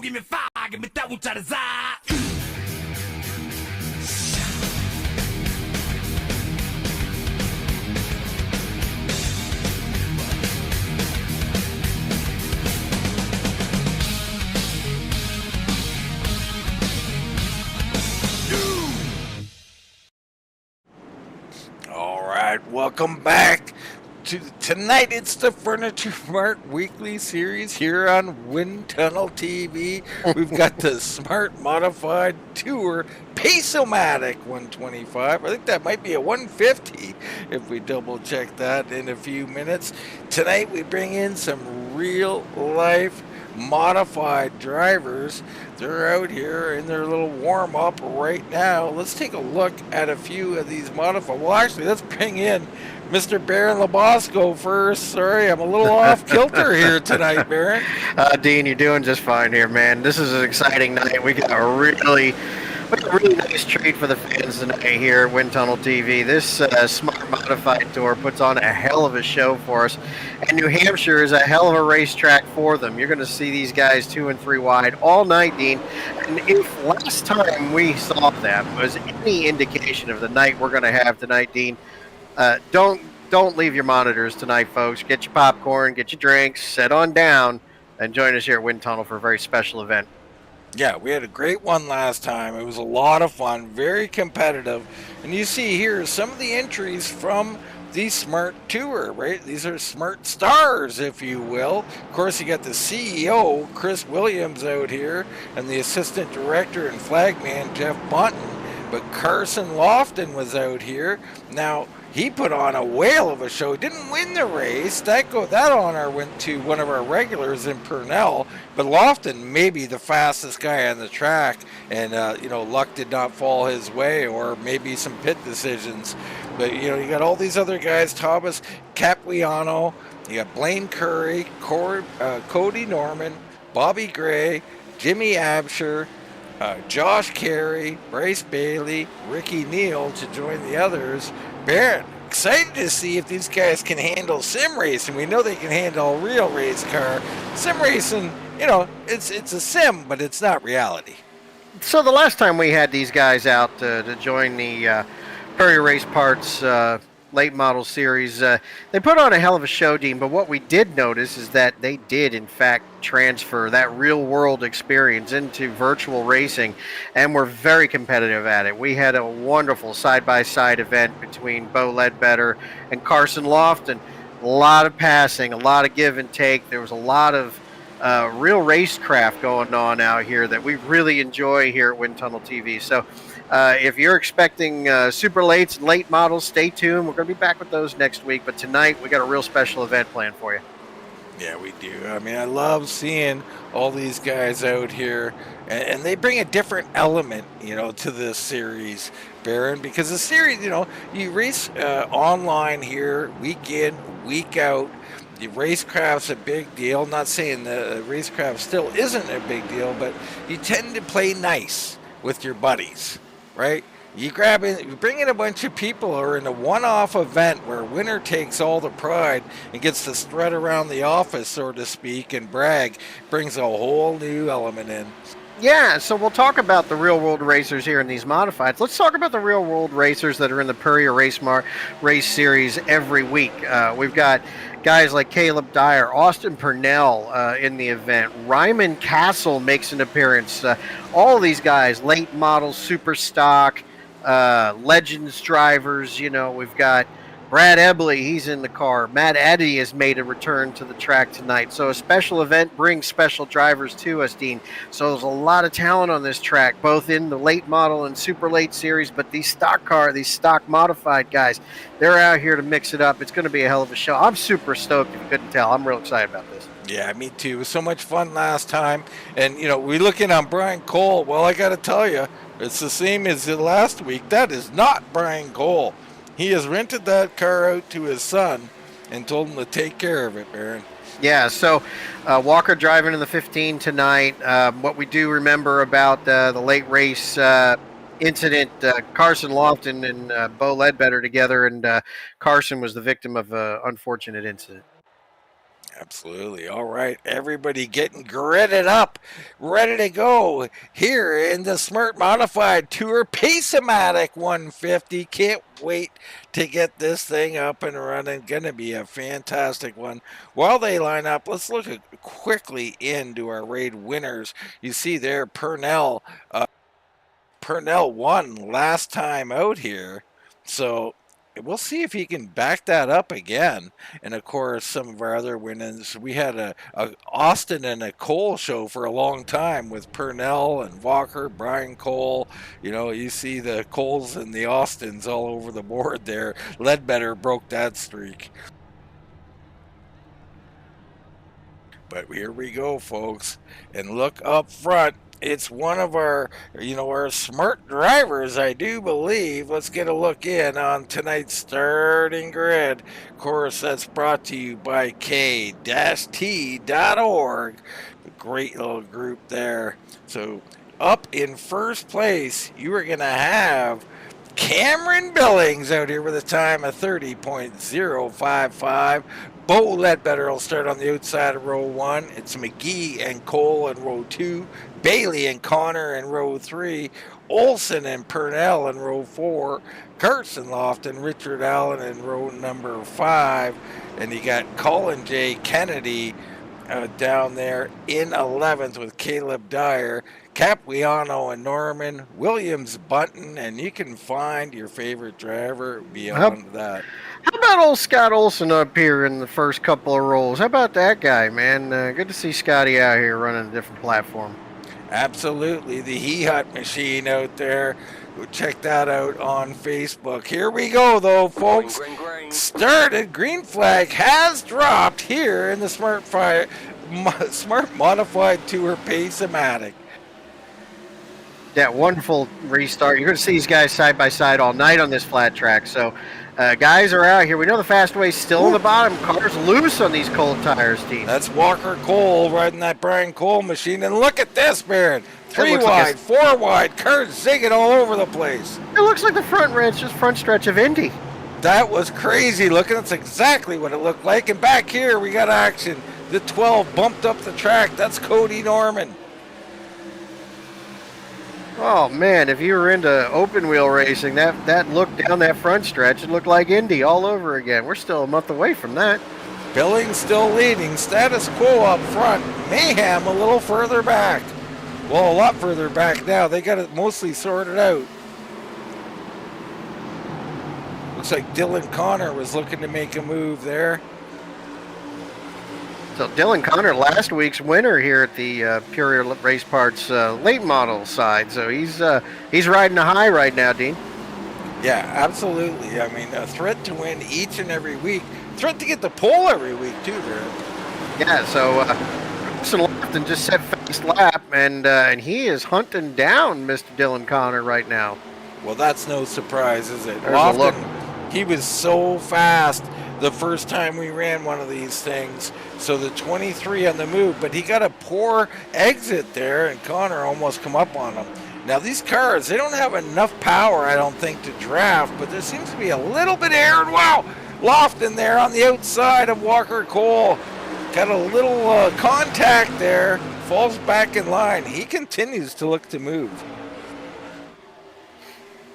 give me fire, give me that which I desire. All right, welcome back to tonight. It's the Furniture Mart Weekly Series here on Wind Tunnel TV. We've got the Smart Modified Tour Pace-O-Matic 125. I think that might be a 150 if we double check that in a few minutes. Tonight we bring in some real life modified drivers. They're out here in their little warm up right now. Let's take a look at a few of these modified. Well, actually, let's bring in Mr. Baron Labosco first. Sorry, I'm a little off kilter here tonight, Baron. Dean, you're doing just fine here, man. This is an exciting night. We got a really nice treat for the fans tonight here at Wind Tunnel TV. This Smart Modified Tour puts on a hell of a show for us, and New Hampshire is a hell of a racetrack for them. You're going to see these guys 2 and 3 wide all night, Dean. And if last time we saw them was any indication of the night we're going to have tonight, Dean, don't leave your monitors tonight, folks. Get your popcorn, get your drinks, sit on down, and join us here at Wind Tunnel for a very special event. Yeah, we had a great one last time. It was a lot of fun, very competitive. And you see here some of the entries from the Smart Tour, right? These are Smart Stars, if you will. Of course, you got the CEO, Chris Williams, out here, and the Assistant Director and Flagman, Jeff Bunton. But Carson Lofton was out here. Now, he put on a whale of a show. Didn't win the race. That honor went to one of our regulars in Purnell. But Lofton may be the fastest guy on the track. And, luck did not fall his way, or maybe some pit decisions. But, you got all these other guys. Thomas Capuano. You got Blaine Curry, Cody Norman, Bobby Gray, Jimmy Absher, Josh Carey, Bryce Bailey, Ricky Neal to join the others. Barrett, excited to see if these guys can handle sim racing. We know they can handle a real race car. Sim racing, it's a sim, but it's not reality. So the last time we had these guys out to join the Prairie Race Parts late model series, they put on a hell of a show, Dean, but what we did notice is that they did in fact transfer that real world experience into virtual racing, and were very competitive at it. We had a wonderful side-by-side event between Bo Ledbetter and Carson Lofton. A lot of passing, a lot of give and take. There was a lot of real racecraft going on out here that we really enjoy here at Wind Tunnel TV. So if you're expecting super lates and late models, stay tuned. We're going to be back with those next week. But tonight, we got a real special event planned for you. Yeah, we do. I mean, I love seeing all these guys out here. And they bring a different element, to this series, Baron. Because the series, you race online here, week in, week out. The racecraft's a big deal. Not saying the racecraft still isn't a big deal, but you tend to play nice with your buddies. Right? You bring in a bunch of people who are in a one-off event where winner takes all the pride and gets to strut around the office, so to speak, and brag. Brings a whole new element in. Yeah, so we'll talk about the real-world racers here in these modifieds. Let's talk about the real-world racers that are in the Prairie Race Series every week. We've got guys like Caleb Dyer, Austin Purnell in the event. Ryman Castle makes an appearance. All of these guys, late models, super stock, legends drivers. We've got Brad Ebley, he's in the car. Matt Eddy has made a return to the track tonight. So a special event brings special drivers to us, Dean. So there's a lot of talent on this track, both in the late model and super late series. But these stock modified guys, they're out here to mix it up. It's going to be a hell of a show. I'm super stoked if you couldn't tell. I'm real excited about this. Yeah, me too. It was so much fun last time. And, we're looking on Brian Cole. Well, I got to tell you, it's the same as the last week. That is not Brian Cole. He has rented that car out to his son and told him to take care of it, Baron. Yeah, so Walker driving in the 15 tonight. What we do remember about the late race incident, Carson Lofton and Bo Ledbetter together, and Carson was the victim of an unfortunate incident. Absolutely. All right, everybody getting gridded up, ready to go here in the Smart Modified Tour Pace-O-Matic 150. Can't wait to get this thing up and running. Gonna be a fantastic one. While they line up, let's look quickly into our raid winners. You see there, Purnell. Purnell won last time out here, so we'll see if he can back that up again. And of course, some of our other winners, we had a Austin and a Cole show for a long time with Purnell and Walker, Brian Cole. You know, you see the Coles and the Austins all over the board there. Ledbetter broke that streak. But here we go, folks, and look up front. It's one of our, our smart drivers, I do believe. Let's get a look in on tonight's starting grid. Of course, that's brought to you by K-T.org. A great little group there. So up in first place, you are going to have Cameron Billings out here with a time of 30.055. Bo Ledbetter will start on the outside of row 1. It's McGee and Cole in row 2. Bailey and Connor in row 3. Olson and Purnell in row 4. Carson Loft and Richard Allen in row number 5. And you got Colin J. Kennedy down there in 11th with Caleb Dyer. Capuano and Norman, Williams Bunton, and you can find your favorite driver beyond that. How about old Scott Olson up here in the first couple of rolls? How about that guy, man? Good to see Scotty out here running a different platform. Absolutely. The He-Hut machine out there. Go check that out on Facebook. Here we go, though, folks. Green. Started. Green flag has dropped here in the Smart Modified Tour Pace-O-Matic. That wonderful restart. You're going to see these guys side by side all night on this flat track. So guys are out here. We know the fastway's still in the bottom. Cars loose on these cold tires, team. That's Walker Cole riding that Brian Cole machine. And look at this, Baron. 3 wide, like 4 wide, cars zigging all over the place. It looks like the front stretch of Indy. That was crazy looking. That's exactly what it looked like. And back here, we got action. The 12 bumped up the track. That's Cody Norman. Oh, man, if you were into open wheel racing, that look down that front stretch, it looked like Indy all over again. We're still a month away from that. Billings still leading. Status quo up front. Mayhem a little further back. Well, a lot further back now. They got it mostly sorted out. Looks like Dylan Connor was looking to make a move there. So Dylan Connor, last week's winner here at the Pure Race Parts late model side. So he's riding a high right now, Dean. Yeah, absolutely. I mean, a threat to win each and every week. Threat to get the pole every week, too, Barry. Yeah, so Carson Lofton just set fast lap, and he is hunting down Mr. Dylan Connor right now. Well, that's no surprise, is it? There's a look. He was so fast the first time we ran one of these things. So the 23 on the move, but he got a poor exit there, and Connor almost come up on him. Now, these cars, they don't have enough power, I don't think, to draft, but there seems to be a little bit of air. Wow! Lofton there on the outside of Walker Cole. Got a little contact there. Falls back in line. He continues to look to move.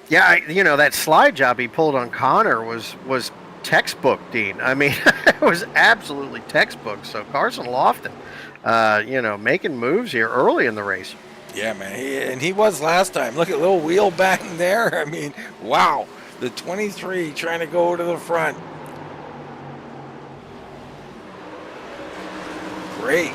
Yeah, that slide job he pulled on Connor was textbook, Dean. I mean, it was absolutely textbook. So Carson Lofton, making moves here early in the race. Yeah, man. He was last time. Look at little wheel bang there. I mean, wow. The 23 trying to go to the front. Great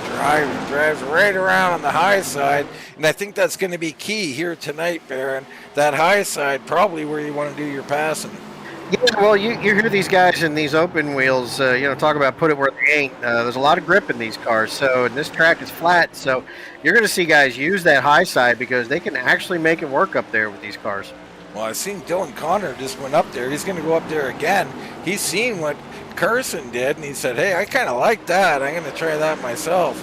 drive. Drives right around on the high side. And I think that's going to be key here tonight, Baron. That high side, probably where you want to do your passing. Yeah, well, you hear these guys in these open wheels, talk about put it where they ain't. There's a lot of grip in these cars, and this track is flat, so you're going to see guys use that high side because they can actually make it work up there with these cars. Well, I've seen Dylan Connor just went up there. He's going to go up there again. He's seen what Carson did, and he said, hey, I kind of like that. I'm going to try that myself.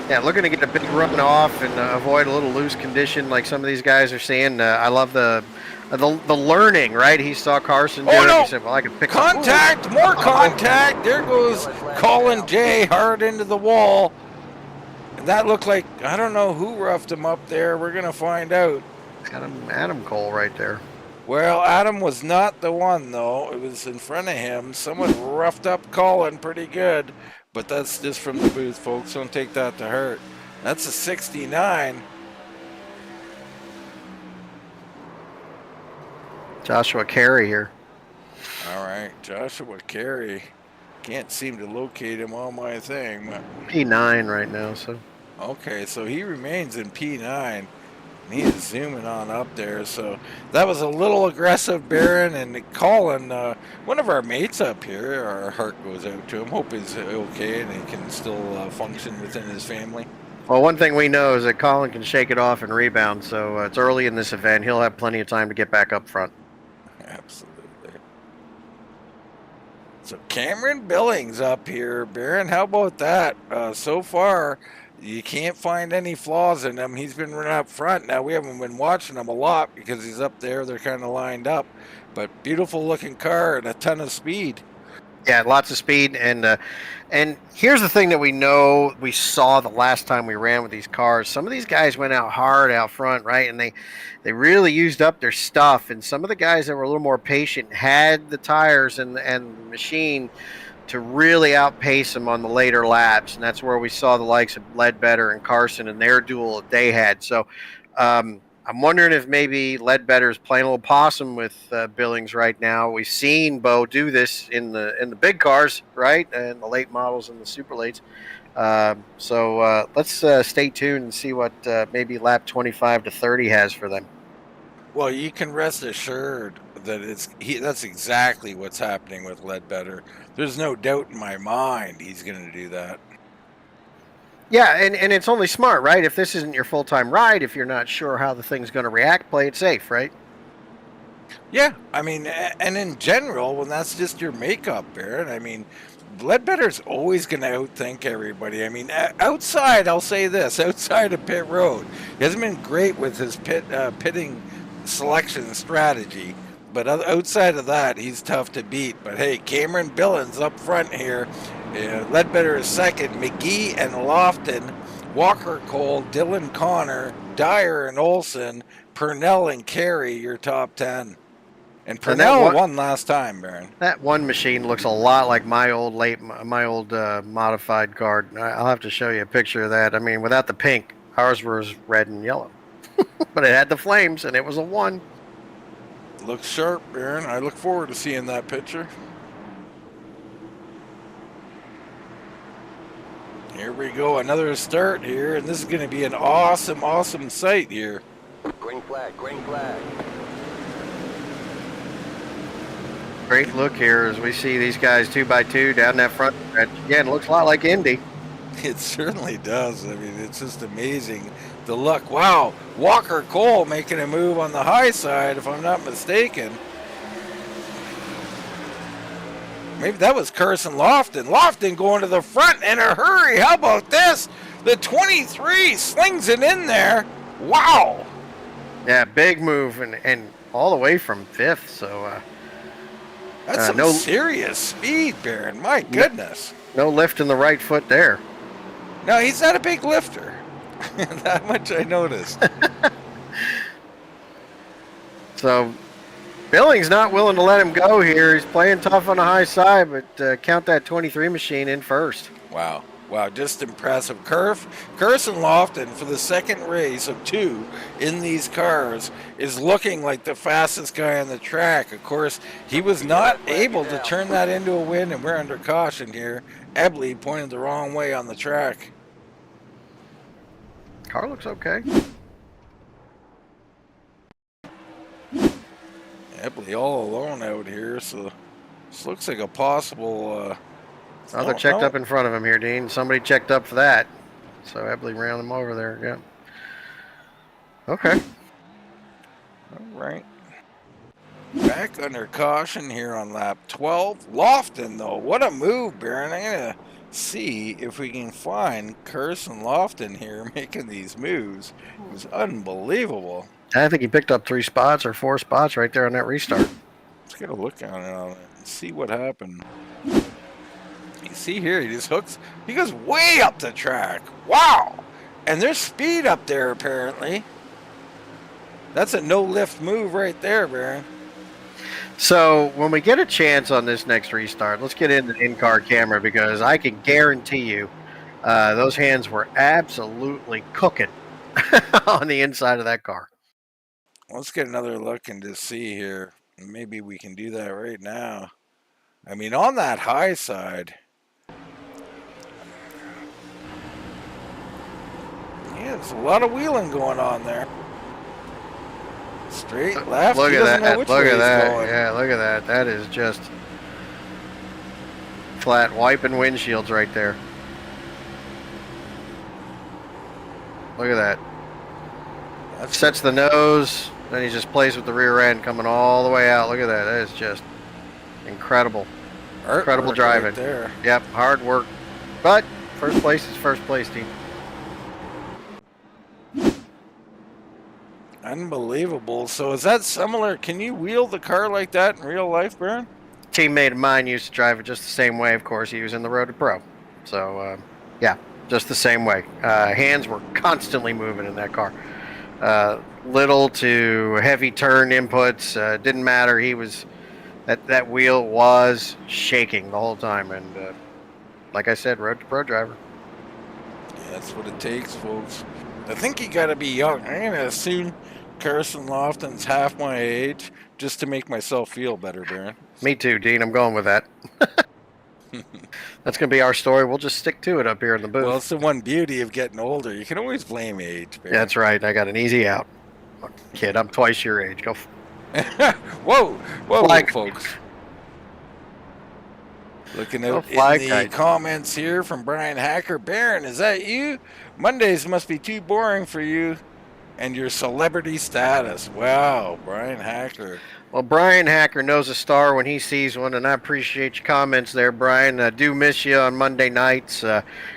Yeah, looking to get a big run off and avoid a little loose condition like some of these guys are seeing. I love the the learning, right? He saw Carson do Oh, it. no. He said, "Well, I can pick Contact, up." more contact. There goes Colin J hard into the wall. And that looked like, I don't know who roughed him up there. We're going to find out. Adam Cole right there. Well, Adam was not the one, though. It was in front of him. Someone roughed up Colin pretty good. But that's just from the booth, folks. Don't take that to heart. That's a 69. Joshua Carey here. All right, Joshua Carey. Can't seem to locate him on my thing. But... P9 right now, so. Okay, so he remains in P9. And he is zooming on up there. So that was a little aggressive, Baron. And Colin, one of our mates up here, our heart goes out to him. Hope he's okay and he can still function within his family. Well, one thing we know is that Colin can shake it off and rebound, so it's early in this event. He'll have plenty of time to get back up front. Absolutely. So Cameron Billings up here, Baron. How about that? So far, you can't find any flaws in him. He's been running up front. Now, we haven't been watching him a lot because he's up there. They're kind of lined up. But beautiful looking car and a ton of speed. Yeah, lots of speed, and here's the thing that we saw the last time we ran with these cars. Some of these guys went out hard out front, right, and they really used up their stuff. And some of the guys that were a little more patient had the tires and the machine to really outpace them on the later laps, and that's where we saw the likes of Ledbetter and Carson and their duel that they had. So I'm wondering if maybe Ledbetter's playing a little possum with Billings right now. We've seen Bo do this in the big cars, right, and the late models and the super lates. So let's stay tuned and see what maybe lap 25 to 30 has for them. Well, you can rest assured that that's exactly what's happening with Ledbetter. There's no doubt in my mind he's going to do that. Yeah, and it's only smart, right? If this isn't your full-time ride, if you're not sure how the thing's going to react, play it safe, right? Yeah, I mean, and in general, when that's just your makeup, Baron, I mean, Ledbetter's always going to outthink everybody. I mean, outside, I'll say this, outside of pit road, he hasn't been great with his pitting selection strategy. But outside of that, he's tough to beat. But hey, Cameron Billings up front here. Ledbetter is second. McGee and Lofton. Walker Cole, Dylan Connor, Dyer and Olson, Purnell and Carey, your top 10. And Purnell won last time, Baron. That one machine looks a lot like my old modified card. I'll have to show you a picture of that. I mean, without the pink, ours was red and yellow. But it had the flames, and it was a 1. Looks sharp, Baron. I look forward to seeing that picture. Here we go, another start here, and this is going to be an awesome, awesome sight here. Green flag, green flag. Great look here as we see these guys 2x2 down that front stretch. Again, it looks a lot like Indy. It certainly does. I mean, it's just amazing. The luck. Wow. Walker Cole making a move on the high side, if I'm not mistaken. Maybe that was Carson Lofton. Lofton going to the front in a hurry. How about this? The 23 slings it in there. Wow. Yeah, big move and all the way from 5th. So that's some serious speed, Baron. My goodness. No lift in the right foot there. No, he's not a big lifter. That much I noticed. So Billings not willing to let him go here. He's playing tough on the high side, but count that 23 machine in first. Wow. Wow, just impressive. Carson Lofton, for the second race of 2 in these cars, is looking like the fastest guy on the track. Of course, he was not able to turn that into a win, and we're under caution here. Ebley pointed the wrong way on the track. Car looks okay. Ebley all alone out here, so this looks like a possible... they're checked up in front of him here, Dean. Somebody checked up for that. So Ebley ran him over there, yeah. Okay. All right. Back under caution here on lap 12. Lofton, though, what a move, Baron. I'm going to see if we can find Carson Lofton here making these moves. It was unbelievable. I think he picked up 3 spots or 4 spots right there on that restart. Let's get a look on it and see what happened. You see here, he just hooks. He goes way up the track. Wow! And there's speed up there, apparently. That's a no-lift move right there, Baron. So when we get a chance on this next restart, let's get into the in-car camera because I can guarantee you those hands were absolutely cooking on the inside of that car. Let's get another look and just see here. Maybe we can do that right now. I mean, on that high side, yeah, there's a lot of wheeling going on there. Straight left. Look at that. Look at that. Going. Yeah, look at that. That is just flat wiping windshields right there. Look at that. That Sets the nose, then he just plays with the rear end coming all the way out. Look at that. That is just incredible. Incredible driving. Right there. Yep, hard work. But first place is first place, team. Unbelievable. So is that similar? Can you wheel the car like that in real life, Baron? Teammate of mine used to drive it just the same way. Of course, he was in the Road to Pro. So, yeah, just the same way. Hands were constantly moving in that car. Little to heavy turn inputs, didn't matter. He was that wheel was shaking the whole time, and like I said, Road to Pro driver. Yeah, that's what it takes, folks. I think you got to be young. I'm gonna assume Carson Lofton's half my age just to make myself feel better, Baron. Me too, Dean. I'm going with that. That's going to be our story. We'll just stick to it up here in the booth. Well, it's the one beauty of getting older. You can always blame age, Baron. That's right. I got an easy out. Kid, I'm twice your age. Go. Whoa, folks. Looking at in the comments here from Brian Hacker. Baron, is that you? Mondays must be too boring for you and your celebrity status. Wow, Brian Hacker. Well, Brian Hacker knows a star when he sees one, and I appreciate your comments there, Brian. I do miss you on Monday nights.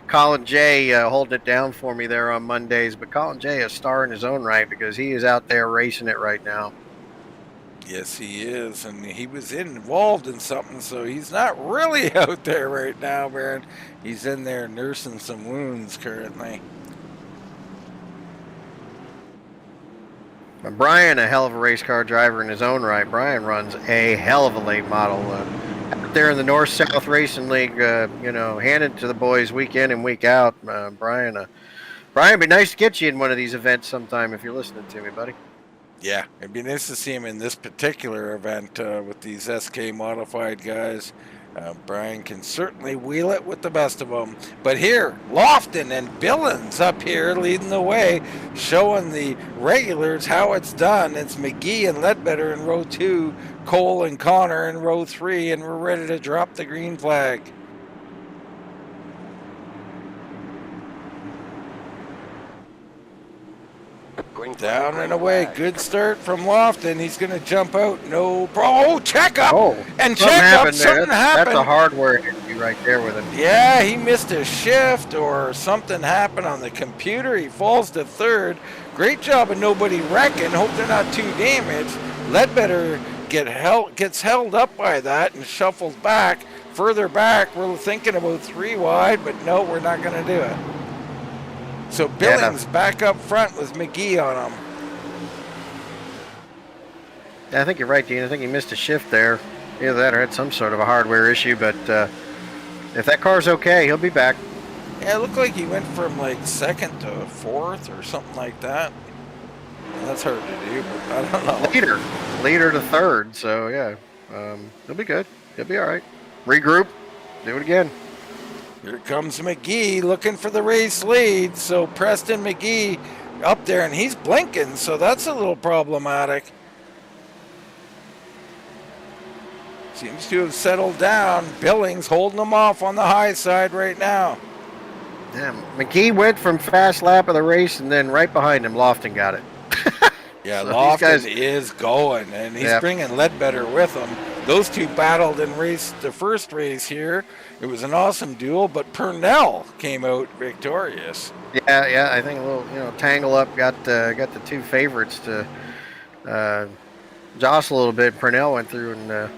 Colin J holding it down for me there on Mondays, but Colin J a star in his own right because he is out there racing it right now. Yes, he is, and he was involved in something, so he's not really out there right now, Baron. He's in there nursing some wounds currently. Brian, a hell of a race car driver in his own right. Brian runs a hell of a late model out there in the North-South Racing League, handed to the boys week in and week out. Brian, it'd be nice to get you in one of these events sometime if you're listening to me, buddy. Yeah, it'd be nice to see him in this particular event with these SK modified guys. Brian can certainly wheel it with the best of them. But here, Lofton and Billings up here leading the way, showing the regulars how it's done. It's McGee and Ledbetter in row 2, Cole and Connor in row 3, and we're ready to drop the green flag. Down and away. Good start from Lofton. He's going to jump out. No problem. Oh, check up. And check up. Something happened. That's a hardware issue right there with him. Yeah, he missed a shift or something happened on the computer. He falls to third. Great job of nobody wrecking. Hope they're not too damaged. Ledbetter gets held up by that and shuffles back. Further back, we're thinking about 3 wide, but no, we're not going to do it. So Billings back up front with McGee on him. Yeah, I think you're right, Dean. I think he missed a shift there. Either that or had some sort of a hardware issue, but if that car's okay, he'll be back. Yeah, it looked like he went from like 2nd to 4th or something like that. That's hard to do, but I don't know. Leader to 3rd, so yeah. He'll be good. He'll be all right. Regroup. Do it again. Here comes McGee looking for the race lead. So Preston McGee up there, and he's blinking, so that's a little problematic. Seems to have settled down. Billings holding him off on the high side right now. Yeah, McGee went from fast lap of the race, and then right behind him, Lofton got it. Yeah, So Lofton these guys, is going, and he's yeah, bringing Ledbetter with him. Those two battled and raced the first race here. It was an awesome duel, but Purnell came out victorious. yeah. I think a little, tangle up got the two favorites to uh, jostle a little bit. Purnell went through and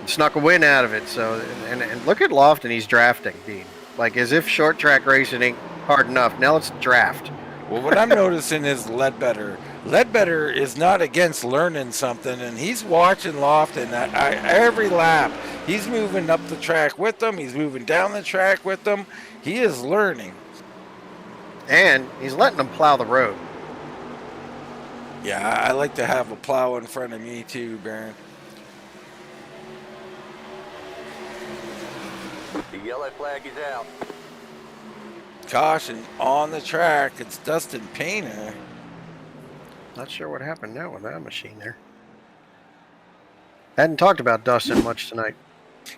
snuck a win out of it. So and look at Lofton, he's drafting, Dean, like as if short track racing ain't hard enough. Now let's draft. Well, what I'm noticing is Ledbetter. Ledbetter is not against learning something, and he's watching Lofton every lap. He's moving up the track with them. He's moving down the track with them. He is learning. And he's letting them plow the road. Yeah, I like to have a plow in front of me too, Baron. The yellow flag is out. Caution on the track. It's Dustin Painter. Not sure what happened now with that machine there. Hadn't talked about Dustin much tonight.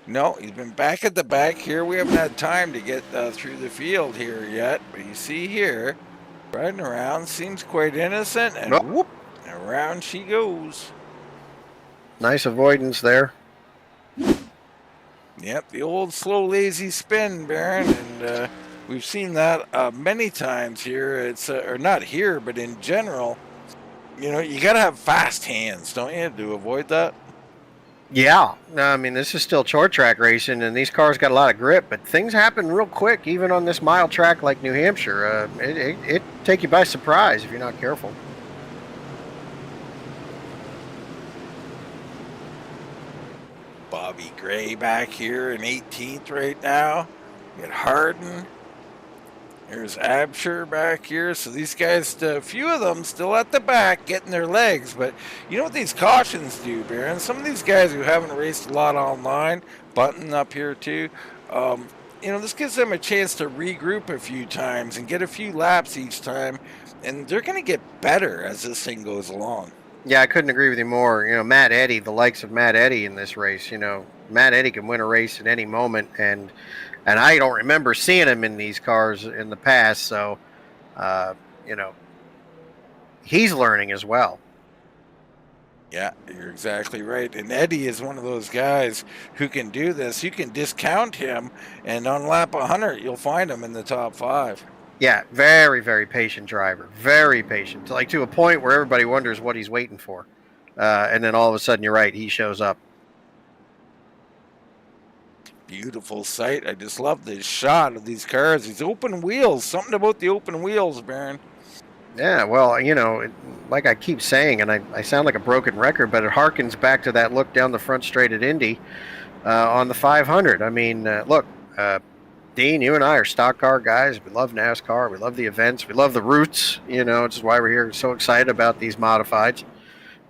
No, he's been back at the back here. We haven't had time to get through the field here yet. But you see here, riding around, seems quite innocent. And whoop, around she goes. Nice avoidance there. Yep, the old slow, lazy spin, Baron. And we've seen that many times here. It's or not here, but in general. You know, you got to have fast hands, don't you, to avoid that? Yeah. I mean, this is still short track racing, and these cars got a lot of grip, but things happen real quick, even on this mile track like New Hampshire. It take you by surprise if you're not careful. Bobby Gray back here in 18th right now. You got Harden. There's Hampshire back here. So these guys, a few of them still at the back getting their legs. But you know what these cautions do, Baron? Some of these guys who haven't raced a lot online, Bunton up here too, this gives them a chance to regroup a few times and get a few laps each time. And they're going to get better as this thing goes along. Yeah, I couldn't agree with you more. Matt Eddy, the likes of Matt Eddy in this race, Matt Eddy can win a race at any moment, and I don't remember seeing him in these cars in the past, so, he's learning as well. Yeah, you're exactly right. And Eddie is one of those guys who can do this. You can discount him, and on lap 100, you'll find him in the top 5. Yeah, very, very patient driver. Very patient. Like to a point where everybody wonders what he's waiting for. And then all of a sudden, you're right, he shows up. Beautiful sight. I just love this shot of these cars. These open wheels. Something about the open wheels, Baron. Yeah, well, like I keep saying, and I sound like a broken record, but it harkens back to that look down the front straight at Indy on the 500. I mean, look, Dean, you and I are stock car guys. We love NASCAR. We love the events. We love the routes. Which is why we're here so excited about these modifieds.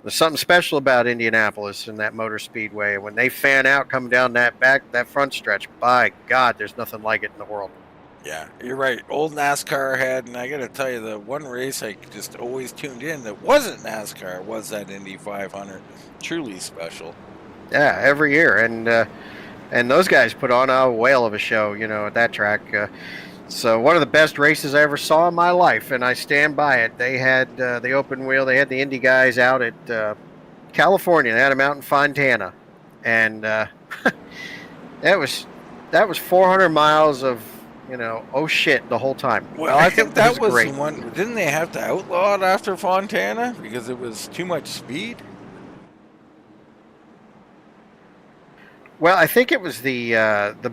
There's something special about Indianapolis and that Motor Speedway. When they fan out coming down that front stretch, by God, there's nothing like it in the world. Yeah, you're right. Old NASCAR had, and I got to tell you, the one race I just always tuned in that wasn't NASCAR was that Indy 500. Truly special. Yeah, every year. And those guys put on a whale of a show, at that track. So one of the best races I ever saw in my life, and I stand by it. They had the open wheel. They had the Indy guys out at California. They had them out in Fontana, and that was 400 miles of oh shit the whole time. Well, I think that was great. The one. Didn't they have to outlaw it after Fontana because it was too much speed? Well, I think it was the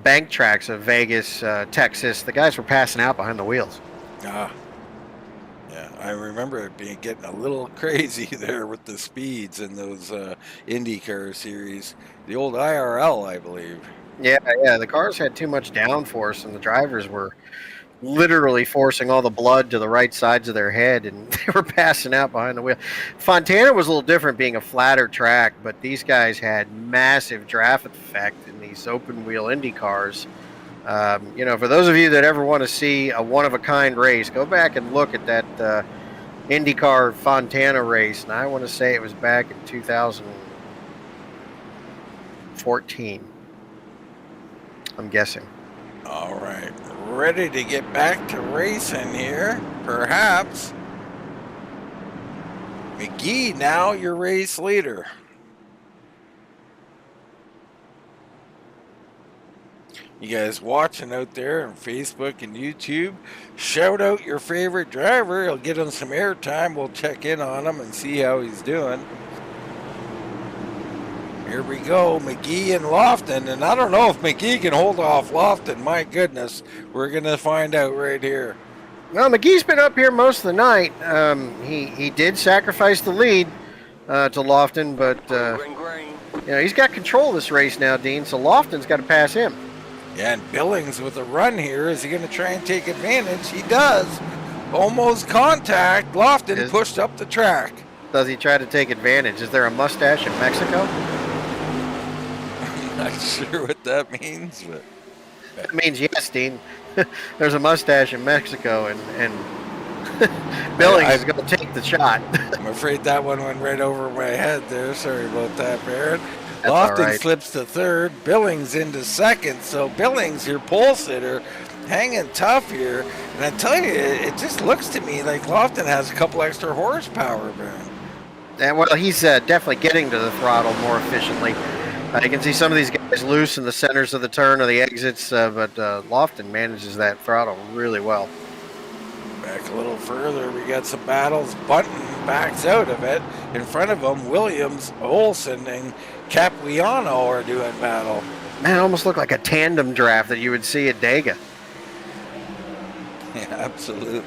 bank tracks of Vegas, Texas. The guys were passing out behind the wheels. Yeah, I remember it getting a little crazy there with the speeds in those IndyCar series. The old IRL, I believe. Yeah. The cars had too much downforce, and the drivers were literally forcing all the blood to the right sides of their head, and they were passing out behind the wheel. Fontana was a little different, being a flatter track, but these guys had massive draft effect in these open wheel Indy cars. For those of you that ever want to see a one-of-a-kind race, go back and look at that IndyCar Fontana race, and I want to say it was back in 2014. I'm guessing. All right, ready to get back to racing here, perhaps. McGee, now your race leader. You guys watching out there on Facebook and YouTube, shout out your favorite driver. He'll get him some airtime. We'll check in on him and see how he's doing. Here we go, McGee and Lofton. And I don't know if McGee can hold off Lofton. My goodness, we're going to find out right here. Well, McGee's been up here most of the night. He did sacrifice the lead to Lofton, but he's got control of this race now, Dean, so Lofton's got to pass him. Yeah, and Billings with a run here. Is he going to try and take advantage? He does. Almost contact. Lofton pushed up the track. Does he try to take advantage? Is there a mustache in Mexico? I'm not sure what that means, but it means yes, Dean. There's a mustache in Mexico, and Billings is going to take the shot. I'm afraid that one went right over my head there. Sorry about that, Barrett. That's Lofton all right. slips to third, Billings into second. So Billings, your pole sitter, hanging tough here. And I tell you, it just looks to me like Lofton has a couple extra horsepower, man. And well, he's definitely getting to the throttle more efficiently. You can see some of these guys loose in the centers of the turn or the exits, but Lofton manages that throttle really well. Back a little further, we got some battles. Bunton backs out of it. In front of him, Williams, Olsen, and Capuano are doing battle. Man, it almost looked like a tandem draft that you would see at Dega. Yeah, absolutely.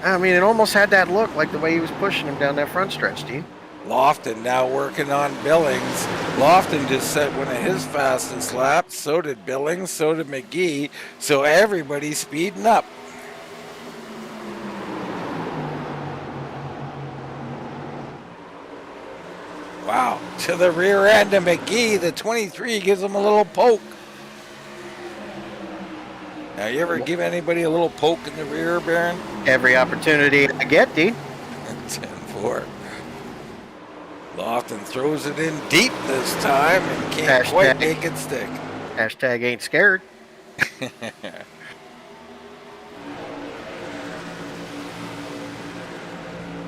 I mean, it almost had that look, like the way he was pushing him down that front stretch, Dean. Lofton now working on Billings. Lofton just set one of his fastest laps. So did Billings, so did McGee. So everybody's speeding up. Wow, to the rear end of McGee, the 23 gives him a little poke. Now, you ever give anybody a little poke in the rear, Baron? Every opportunity I get, Dean. 10-4. Lofton throws it in deep this time and can't quite make it stick. Hashtag ain't scared.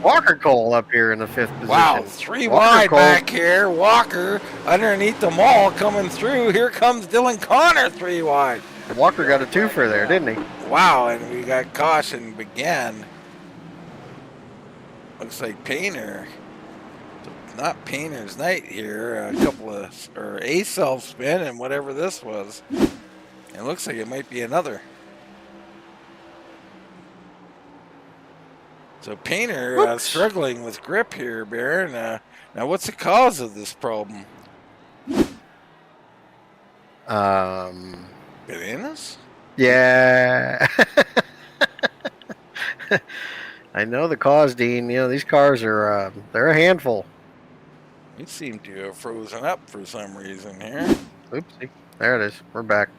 Walker Cole up here in the 5th position. Wow, 3 Walker wide Cole. back here. Walker underneath them all coming through. Here comes Dylan Connor 3 wide. Walker got a twofer there, didn't he? Wow, and we got caution began. Looks like Painter. Not Painter's night here. A couple of, or a self-spin and whatever this was. It looks like it might be another. So Painter struggling with grip here, Baron. Now, what's the cause of this problem? Bananas? Yeah. I know the cause, Dean. You know, these cars are, they're a handful. It seemed to have frozen up for some reason here. Oopsie. There it is. We're back.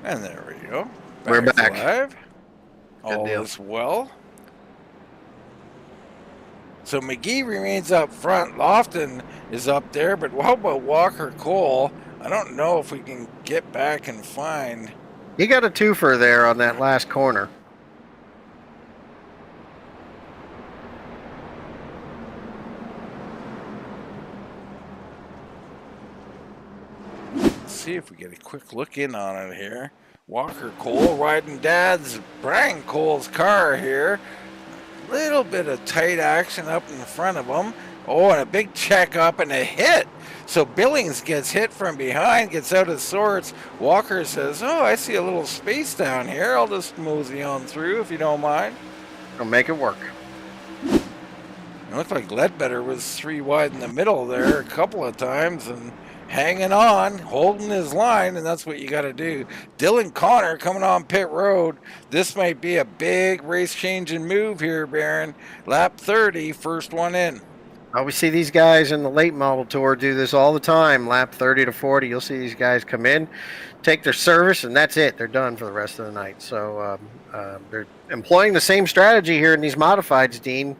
And there we go. We're back. Live. All deal. is well. So McGee remains up front. Lofton is up there, but how about Walker Cole? I don't know if we can get back and find. He got a twofer there on that last corner. Let's see if we get a quick look in on it here. Walker Cole riding Dad's Brian Cole's car here. Little bit of tight action up in front of him. Oh, and a big check up and a hit. So Billings gets hit from behind, gets out of sorts. Walker says, oh, I see a little space down here. I'll just mosey on through if you don't mind. I'll make it work. It looked like Ledbetter was 3 wide in the middle there a couple of times and hanging on, holding his line, and that's what you got to do. Dylan Connor coming on pit road. This might be a big race-changing move here, Baron. Lap 30, first one in. We see these guys in the late model tour do this all the time. Lap 30 to 40, you'll see these guys come in, take their service, and that's it. They're done for the rest of the night. So they're employing the same strategy here in these modifieds, Dean.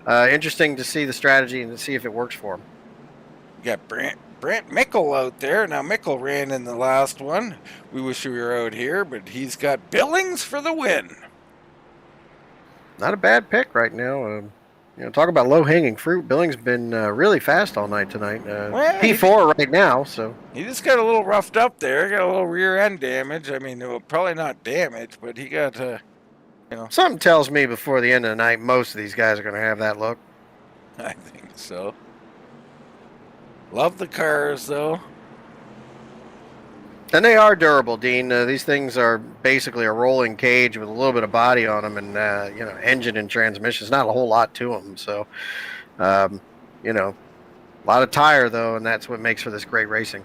Interesting to see the strategy and to see if it works for them. You got Brent Mickle out there. Now, Mickle ran in the last one. We wish we were out here, but he's got Billings for the win. Not a bad pick right now. Talk about low-hanging fruit. Billings been really fast all night tonight. Well, P4 right now, so. He just got a little roughed up there. Got a little rear end damage. I mean, well, probably not damage, but he got, Something tells me before the end of the night, most of these guys are going to have that look. I think so. Love the cars, though. And they are durable, Dean. These things are basically a rolling cage with a little bit of body on them, and engine and transmission. It's not a whole lot to them. So, a lot of tire though, and that's what makes for this great racing.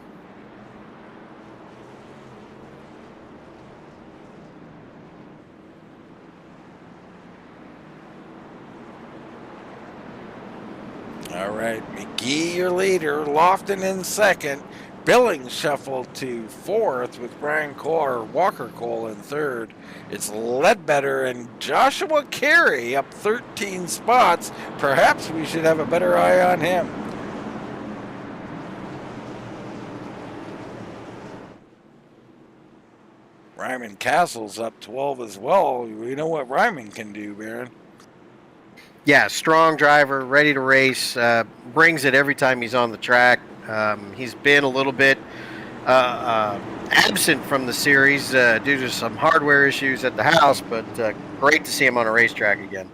All right, McGee, your leader. Lofton in second. Billings shuffled to fourth with Walker Cole in third. It's Ledbetter and Joshua Carey up 13 spots. Perhaps we should have a better eye on him. Ryman Castle's up 12 as well. We know what Ryman can do, Baron. Yeah, strong driver, ready to race, brings it every time he's on the track. He's been a little bit absent from the series due to some hardware issues at the house, but great to see him on a racetrack again.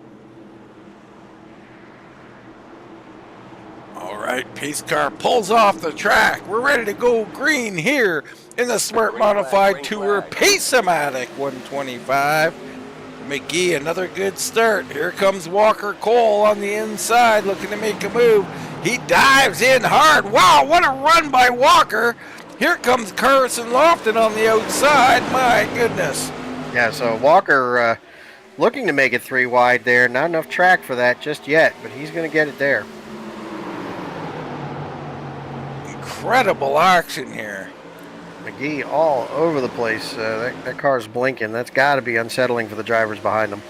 All right, pace car pulls off the track. We're ready to go green here in the Smart Modified Tour Pace-O-Matic 125. McGee, another good start. Here comes Walker Cole on the inside looking to make a move. He dives in hard. Wow, what a run by Walker. Here comes Carson Lofton on the outside. My goodness. Yeah, so Walker looking to make it 3 wide there. Not enough track for that just yet, but he's going to get it there. Incredible action here. McGee all over the place. That car's blinking. That's got to be unsettling for the drivers behind him.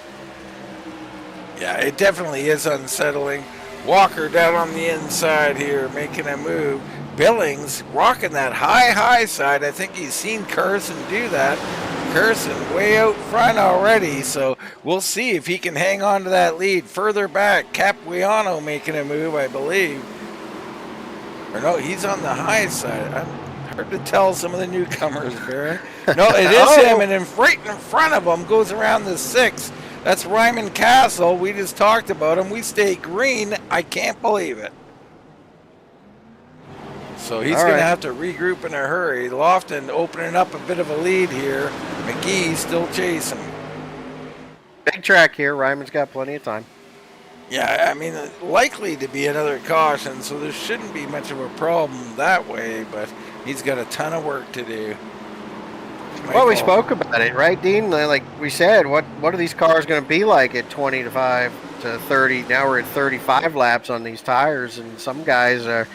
Yeah, it definitely is unsettling. Walker down on the inside here making a move. Billings rocking that high side. I think he's seen Carson do that. Carson way out front already, so we'll see if he can hang on to that lead. Further back, Capuano making a move, I believe. Or no, he's on the high side. Hard to tell some of the newcomers, Baron. No, it is him, and right in front of him goes around the 6. That's Ryman Castle. We just talked about him. We stay green. I can't believe it. So he's going to have to regroup in a hurry. Lofton opening up a bit of a lead here. McGee still chasing. Big track here. Ryman's got plenty of time. Yeah, I mean, likely to be another caution, so there shouldn't be much of a problem that way, but he's got a ton of work to do. Well, we spoke about it, right, Dean? Like we said, what are these cars going to be like at 25 to 30? Now we're at 35 laps on these tires, and some guys are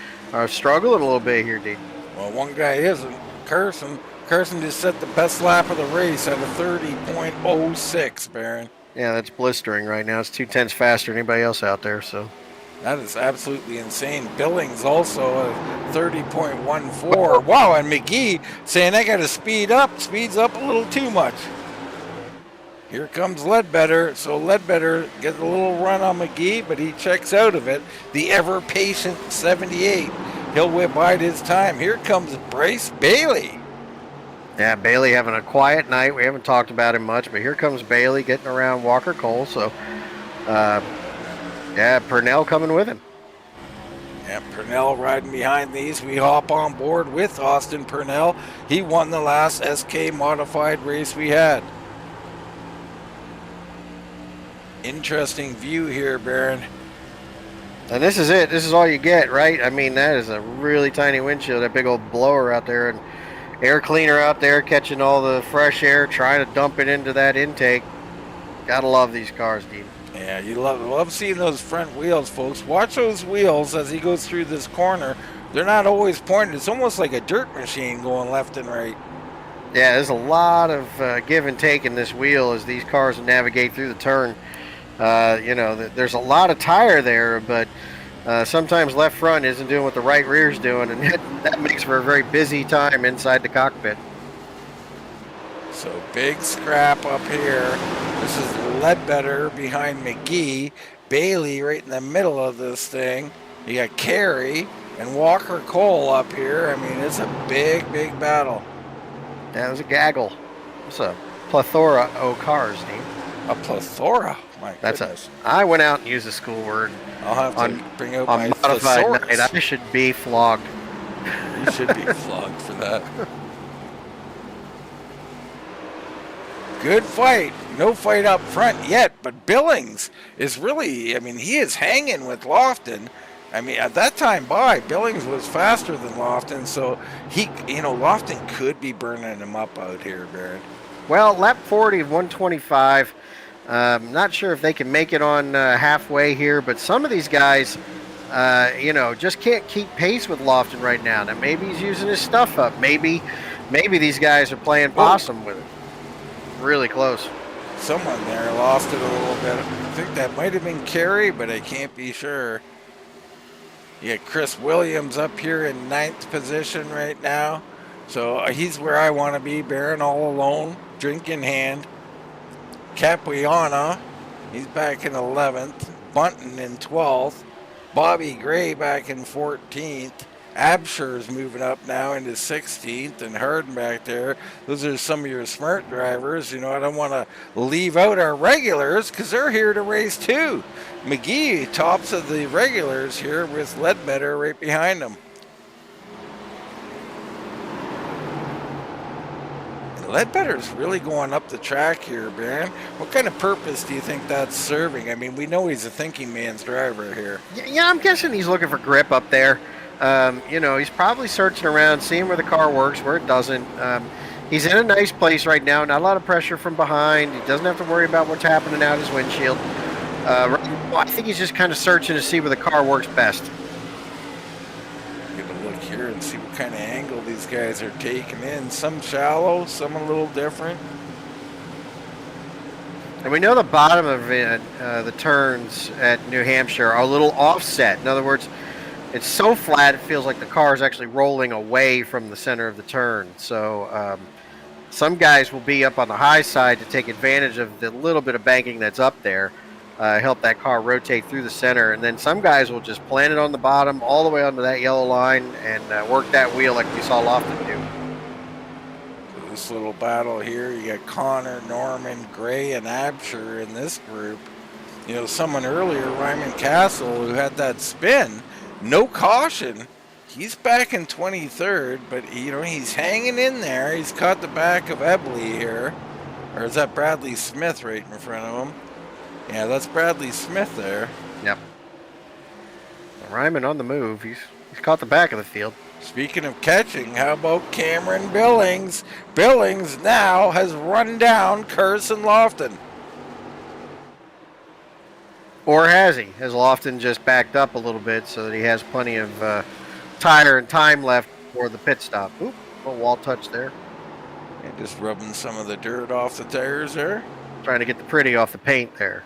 struggling a little bit here, Dean. Well, one guy isn't. Carson just set the best lap of the race at a 30.06, Baron. Yeah, that's blistering right now. It's 2/10 faster than anybody else out there, so. That is absolutely insane. Billings also a 30.14. Wow, and McGee saying I got to speed up. Speeds up a little too much. Here comes Ledbetter. So Ledbetter gets a little run on McGee, but he checks out of it. The ever-patient 78. He'll bide his time. Here comes Bryce Bailey. Yeah, Bailey having a quiet night. We haven't talked about him much, but here comes Bailey getting around Walker Cole. So, yeah, Purnell coming with him. Yeah, Purnell riding behind these. We hop on board with Austin Purnell. He won the last SK modified race we had. Interesting view here, Baron. And this is it. This is all you get, right? I mean, that is a really tiny windshield. That big old blower out there, and air cleaner out there catching all the fresh air, trying to dump it into that intake. Gotta love these cars, Dean. Yeah, you love seeing those front wheels, folks. Watch those wheels as he goes through this corner. They're not always pointed. It's almost like a dirt machine going left and right. Yeah, there's a lot of give and take in this wheel as these cars navigate through the turn. There's a lot of tire there, but Sometimes left front isn't doing what the right rear is doing, and that makes for a very busy time inside the cockpit. So big scrap up here. This is Ledbetter behind McGee. Bailey right in the middle of this thing. You got Carey and Walker Cole up here. I mean, it's a big, big battle. That was a gaggle. It's a plethora of cars, Dean. A plethora? My goodness. I went out and used a school word. I'll have to bring out on my modified thesaurus. night. I should be flogged. You should be flogged for that. Good fight. No fight up front yet, but Billings is really, I mean, he is hanging with Lofton. I mean, at that time Billings was faster than Lofton, so Lofton could be burning him up out here, Baron. Well, lap 40 of 125. Not sure if they can make it on halfway here, but some of these guys, just can't keep pace with Lofton right now. Now, maybe he's using his stuff up. Maybe these guys are playing possum with it. Really close. Someone there lost it a little bit. I think that might have been Carey, but I can't be sure. You got Chris Williams up here in 9th position right now. So he's where I want to be, Baron, all alone, drink in hand. Capuana, he's back in 11th. Bunton in 12th. Bobby Gray back in 14th. Absher's moving up now into 16th, and Harden back there. Those are some of your smart drivers. I don't want to leave out our regulars because they're here to race too. McGee tops of the regulars here with Ledbetter right behind him. Ledbetter's really going up the track here, Baron. What kind of purpose do you think that's serving? I mean, we know he's a thinking man's driver here. Yeah, I'm guessing he's looking for grip up there. He's probably searching around, seeing where the car works, where it doesn't. He's in a nice place right now. Not a lot of pressure from behind. He doesn't have to worry about what's happening out his windshield. I think he's just kind of searching to see where the car works best. Get a look here and see what kind of angle these guys are taking in. Some shallow, some a little different. And we know the bottom of the turns at New Hampshire are a little offset. In other words, it's so flat it feels like the car is actually rolling away from the center of the turn. So some guys will be up on the high side to take advantage of the little bit of banking that's up there, help that car rotate through the center. And then some guys will just plant it on the bottom all the way onto that yellow line and work that wheel like we saw Lofton do. This little battle here, you got Connor, Norman, Gray, and Absher in this group. Someone earlier, Ryman Castle, who had that spin, no caution. He's back in 23rd, but he's hanging in there. He's caught the back of Ebley here. Or is that Bradley Smith right in front of him? Yeah, that's Bradley Smith there. Yep. Ryman on the move. He's caught the back of the field. Speaking of catching, how about Cameron Billings? Billings now has run down Carson Lofton. Or has he? Has Lofton just backed up a little bit so that he has plenty of tire and time left for the pit stop? Oop, a wall touch there. And just rubbing some of the dirt off the tires there. Trying to get the pretty off the paint there.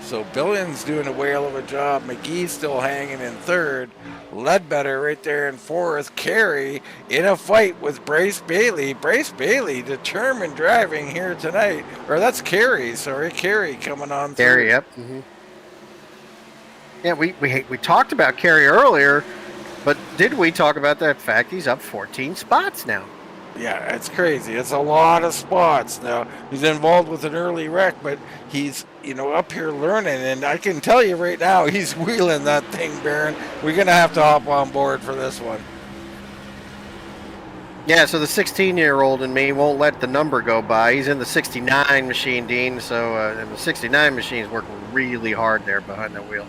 So Billings doing a whale of a job. McGee still hanging in 3rd. Ledbetter right there in 4th. Carey in a fight with Bryce Bailey. Bryce Bailey determined driving here tonight. Or that's Carey, sorry. Carey coming on through. Carey, yep. Mm-hmm. Yeah, we talked about Carey earlier, but did we talk about that fact he's up 14 spots now? Yeah, it's crazy. It's a lot of spots now. He's involved with an early wreck, but he's, up here learning. And I can tell you right now, he's wheeling that thing, Baron. We're going to have to hop on board for this one. Yeah, so the 16-year-old in me won't let the number go by. He's in the 69 machine, Dean. So and the 69 machine is working really hard there behind the wheel.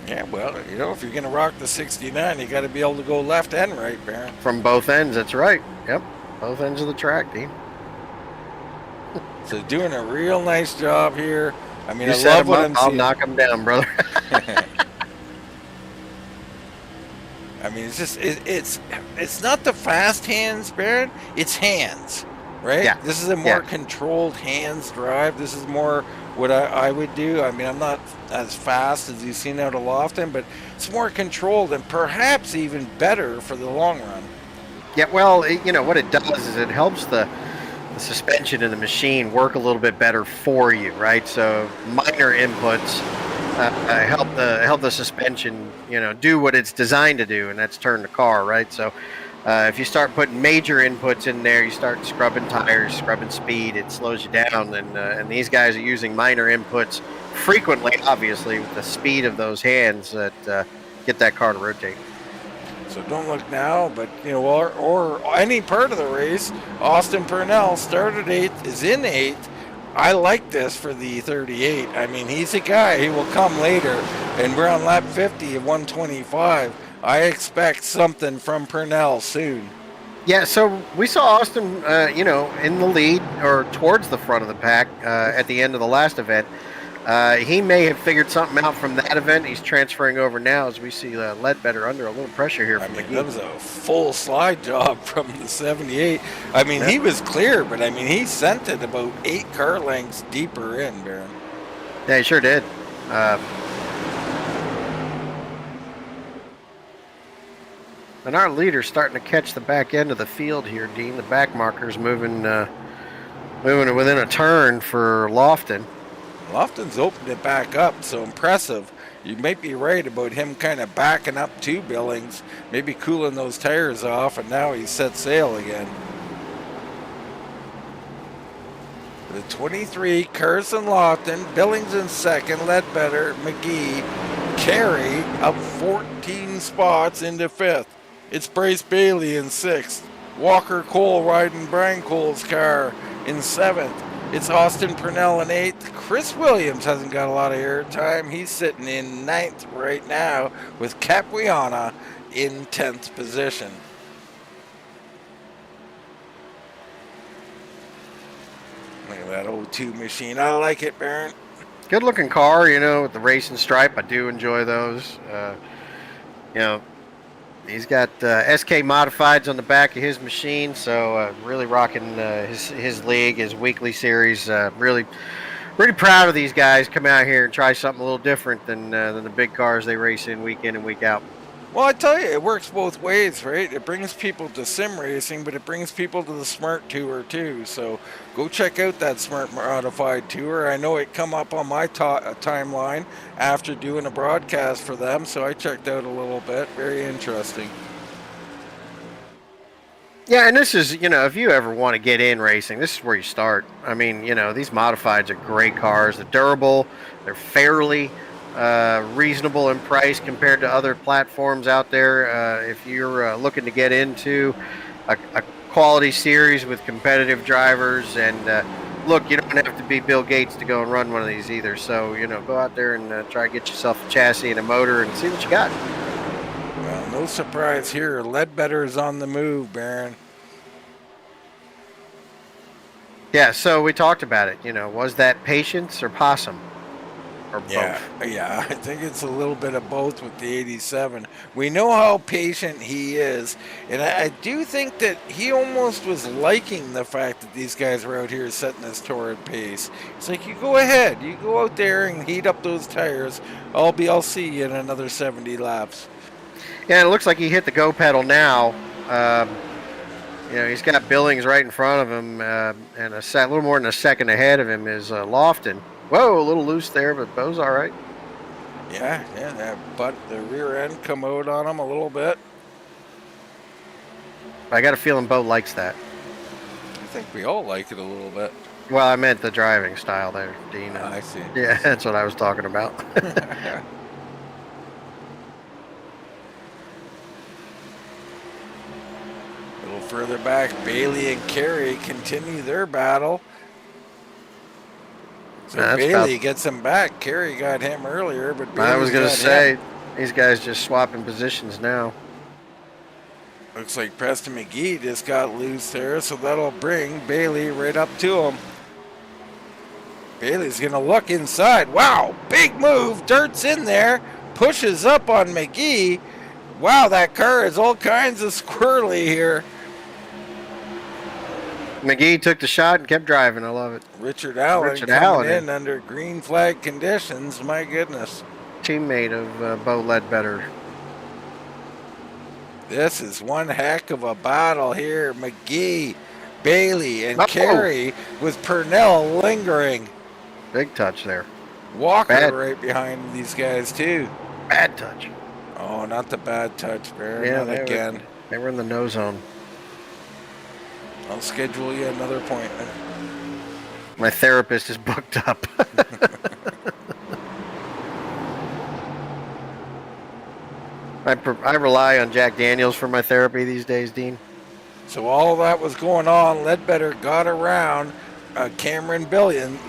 Yeah, well, if you're going to rock the 69, you got to be able to go left and right, Baron. From both ends, that's right. Yep, both ends of the track, Dean. So doing a real nice job here. I mean, I love what I'm seeing. I'll knock him down, brother. I mean, it's just it's not the fast hands, Baron. It's hands. right? Yeah. This is a more Yeah. controlled hands drive. This is more what I would do. I mean, I'm not as fast as you've seen out of Lofton, but it's more controlled and perhaps even better for the long run. Yeah, well, what it does is it helps the suspension in the machine work a little bit better for you, right? So minor inputs help the suspension, do what it's designed to do, and that's turn the car, right? So if you start putting major inputs in there, you start scrubbing tires, scrubbing speed, it slows you down. And these guys are using minor inputs frequently, obviously, with the speed of those hands that get that car to rotate. So don't look now, but or any part of the race. Austin Purnell started 8th, is in 8th. I like this for the 38. I mean, he's a guy. He will come later, and we're on lap 50 of 125. I expect something from Purnell soon. Yeah, so we saw Austin, in the lead or towards the front of the pack at the end of the last event. He may have figured something out from that event. He's transferring over now as we see Ledbetter under a little pressure here from McGee. That was a full slide job from the 78. I mean, he was clear, but I mean, he sent it about 8 car lengths deeper in, Baron. Yeah, he sure did. And our leader's starting to catch the back end of the field here, Dean. The back marker's moving within a turn for Lofton. Lofton's opened it back up, so impressive. You might be right about him kind of backing up to Billings, maybe cooling those tires off, and now he's set sail again. The 23, Carson Lofton, Billings in second, Ledbetter, McGee, Carey up 14 spots into 5th. It's Bryce Bailey in 6th. Walker Cole riding Brian Cole's car in 7th. It's Austin Purnell in 8th. Chris Williams hasn't got a lot of airtime. He's sitting in 9th right now with Capuana in 10th position. Look at that O2 machine. I like it, Baron. Good looking car, with the racing stripe. I do enjoy those. He's got SK Modifieds on the back of his machine, so really rocking his league, his weekly series. Really proud of these guys. Come out here and try something a little different than the big cars they race in week and week out. Well, I tell you, it works both ways, right? It brings people to sim racing, but it brings people to the Smart Tour too. So go check out that Smart Modified Tour. I know it come up on my timeline after doing a broadcast for them, so I checked out a little bit. Very interesting. Yeah, and this is, if you ever want to get in racing, this is where you start. I mean, these Modifieds are great cars. They're durable. They're fairly reasonable in price compared to other platforms out there. If you're looking to get into a quality series with competitive drivers, and look, you don't have to be Bill Gates to go and run one of these either. So, go out there and try to get yourself a chassis and a motor and see what you got. Well, no surprise here. Ledbetter is on the move, Baron. Yeah, so we talked about it. Was that patience or possum? Or both? Yeah, I think it's a little bit of both with the 87. We know how patient he is, and I do think that he almost was liking the fact that these guys were out here setting this torrid pace. It's like, you go ahead, you go out there and heat up those tires. I'll see you in another 70 laps. Yeah, it looks like he hit the go pedal now. He's got Billings right in front of him, and a little more than a second ahead of him is Lofton. Whoa, a little loose there, but Bo's all right. Yeah, the rear end come out on him a little bit. I got a feeling Bo likes that. I think we all like it a little bit. Well, I meant the driving style there, Dean. I see. Yeah, that's what I was talking about. A little further back, Bailey and Carey continue their battle. So Bailey gets him back. Carey got him earlier, but Bailey's I was going to say, these guys just swapping positions now. Looks like Preston McGee just got loose there, so that'll bring Bailey right up to him. Bailey's going to look inside. Wow, big move. Dirt's in there, pushes up on McGee. Wow, that car is all kinds of squirrely here. McGee took the shot and kept driving. I love it. Richard Allen Richard coming Allen, in under green flag conditions. My goodness. Teammate of Bo Ledbetter. This is one heck of a battle here. McGee, Bailey, and Oh. Carey with Purnell lingering. Big touch there. Walker Bad. right behind these guys too. Bad touch. Oh, not the bad touch, Baron. Yeah, Not again. They were in the no zone. I'll schedule you another appointment. My therapist is booked up. I rely on Jack Daniels for my therapy these days, Dean. So all that was going on. Ledbetter got around Cameron Billings,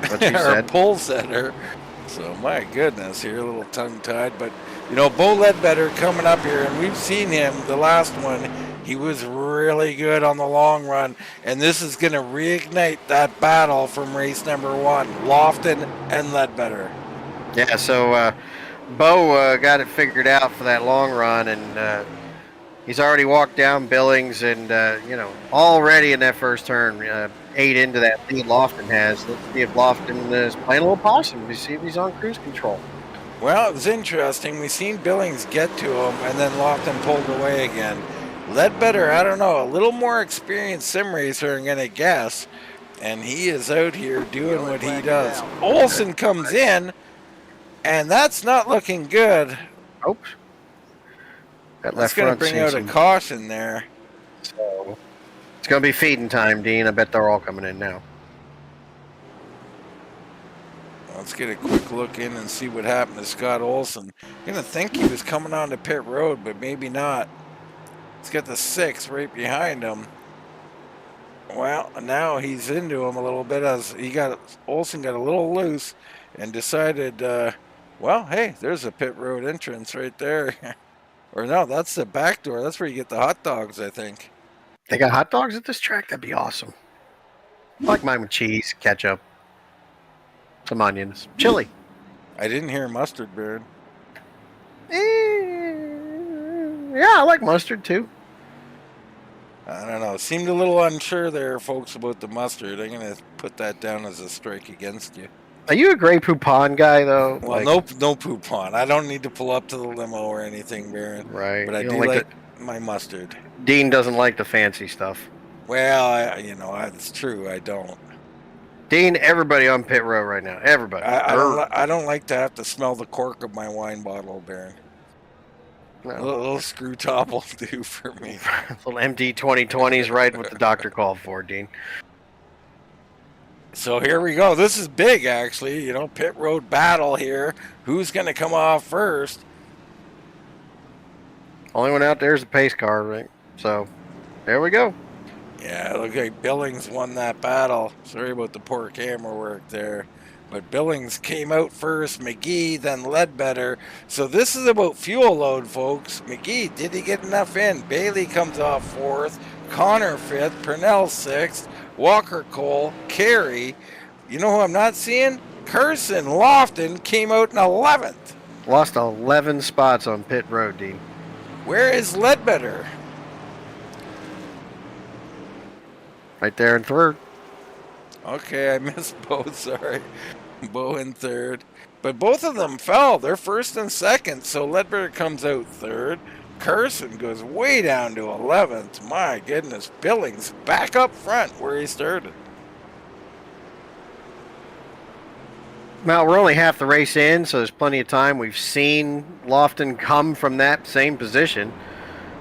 What she our said. pole setter. So my goodness, here a little tongue-tied, but you know, Bo Ledbetter coming up here, and we've seen him the last one. He was really good on the long run, and this is going to reignite that battle from race number 1, Lofton and Ledbetter. Yeah, so Bo got it figured out for that long run, and he's already walked down Billings, and you know, already in that first turn, 8 into that lead Lofton has. Let's see if Lofton is playing a little possum. We see if he's on cruise control. Well, it was interesting. We seen Billings get to him, and then Lofton pulled away again. Ledbetter, I don't know, a little more experienced sim racer, I'm going to guess. And he is out here doing what he does. Olsen comes in, and that's not looking good. Oops. That That's left going to front bring out a seems- caution there. So it's going to be feeding time, Dean. I bet they're all coming in now. Let's get a quick look in and see what happened to Scott Olsen. I'm going to think he was coming onto pit road, but maybe not. He's got the 6 right behind him. Well, now he's into him a little bit as Olsen got a little loose and decided, well, hey, there's a pit road entrance right there. Or no, that's the back door. That's where you get the hot dogs, I think. They got hot dogs at this track? That'd be awesome. I like mine with cheese, ketchup, some onions, chili. I didn't hear mustard, Baron. Yeah, I like mustard too. I don't know. Seemed a little unsure there, folks, about the mustard. I'm going to put that down as a strike against you. Are you a Grey Poupon guy, though? Well, no poupon. I don't need to pull up to the limo or anything, Baron. Right. But I You do don't like my mustard. Dean doesn't like the fancy stuff. Well, it's true. I don't. Dean, everybody on pit row right now. Everybody. I don't like to have to smell the cork of my wine bottle, Baron. No. A little screw top will do for me. Little MD 2020 is right what the doctor called for, Dean. So here we go. This is big, actually. You know, pit road battle here. Who's going to come off first? Only one out there is the pace car, right? So, there we go. Yeah, look like Billings won that battle. Sorry about the poor camera work there. But Billings came out first, McGee, then Ledbetter. So this is about fuel load, folks. McGee, did he get enough in? Bailey comes off 4th, Connor 5th, Purnell 6th, Walker Cole, Carey. You know who I'm not seeing? Carson Lofton came out in 11th. Lost 11 spots on pit road, Dean. Where is Ledbetter? Right there in 3rd. Okay, I missed both, sorry. Bo in 3rd. But both of them fell. They're 1st and 2nd, so Ledbetter comes out 3rd. Carson goes way down to 11th. My goodness, Billings back up front where he started. Well, we're only half the race in, so there's plenty of time. We've seen Lofton come from that same position,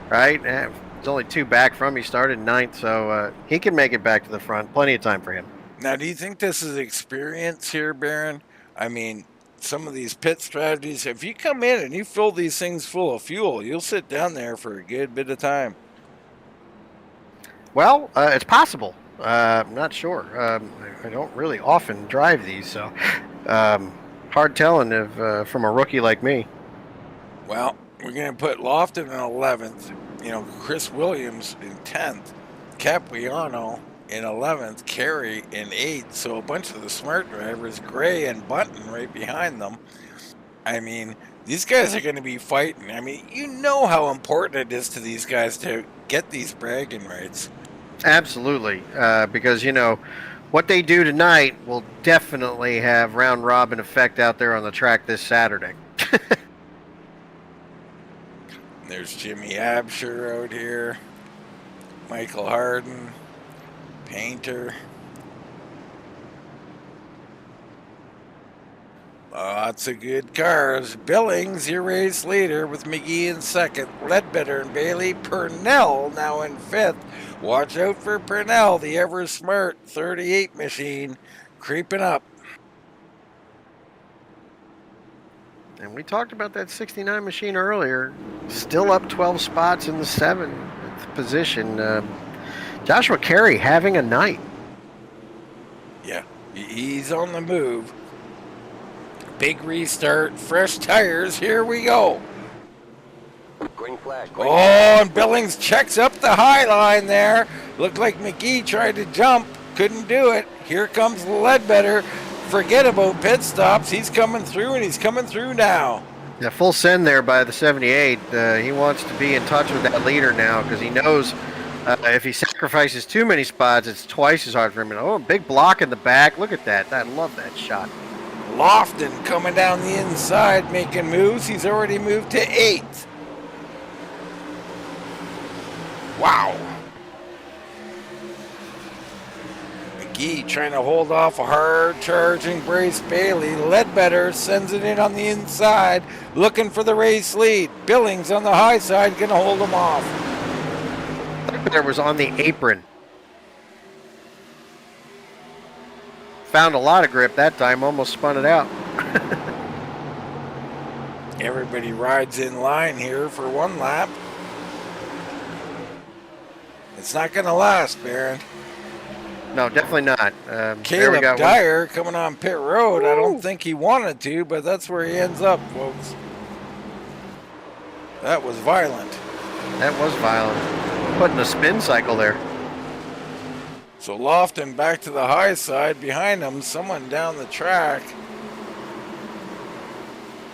right? There's only 2 back from him. He started 9th, so he can make it back to the front. Plenty of time for him. Now, do you think this is experience here, Baron? I mean, some of these pit strategies, if you come in and you fill these things full of fuel, you'll sit down there for a good bit of time. Well, it's possible. I'm not sure. I don't really often drive these, so hard telling if from a rookie like me. Well, we're going to put Lofton in 11th, you know, Chris Williams in 10th, Capuano in 11th, Carey in 8th, so a bunch of the smart drivers, Gray and Bunton right behind them. I mean, These guys are going to be fighting. I mean, you know how important it is to these guys to get these bragging rights. Absolutely, because what they do tonight will definitely have round robin effect out there on the track this Saturday. There's Jimmy Absher out here, Michael Harden, Painter. Lots of good cars. Billings, your race leader, with McGee in second. Ledbetter and Bailey. Purnell now in fifth. Watch out for Purnell, the ever smart 38 machine, creeping up. And we talked about that 69 machine earlier. Still up 12 spots in the 7th position. Joshua Carey having a night. Yeah, he's on the move. Big restart, fresh tires, here we go. Green flag. Oh, and Billings checks up the high line there. Looked like McGee tried to jump, couldn't do it. Here comes Ledbetter. Forget about pit stops. He's coming through, and he's coming through now. Yeah, full send there by the 78. He wants to be in touch with that leader now because he knows if he sacrifices too many spots, it's twice as hard for him. Oh, big block in the back. Look at that. I love that shot. Lofton coming down the inside, making moves. He's already moved to 8th. Wow. McGee trying to hold off a hard charging Brace Bailey. Ledbetter sends it in on the inside, looking for the race lead. Billings on the high side, going to hold him off. Ledbetter was on the apron. Found a lot of grip that time, almost spun it out. Everybody rides in line here for one lap. It's not going to last, Baron. No, definitely not. Caleb Dyer coming on pit road. I don't think he wanted to, but that's where he ends up, folks. That was violent. That was violent. Putting a spin cycle there. So Lofton back to the high side. Behind him, someone down the track.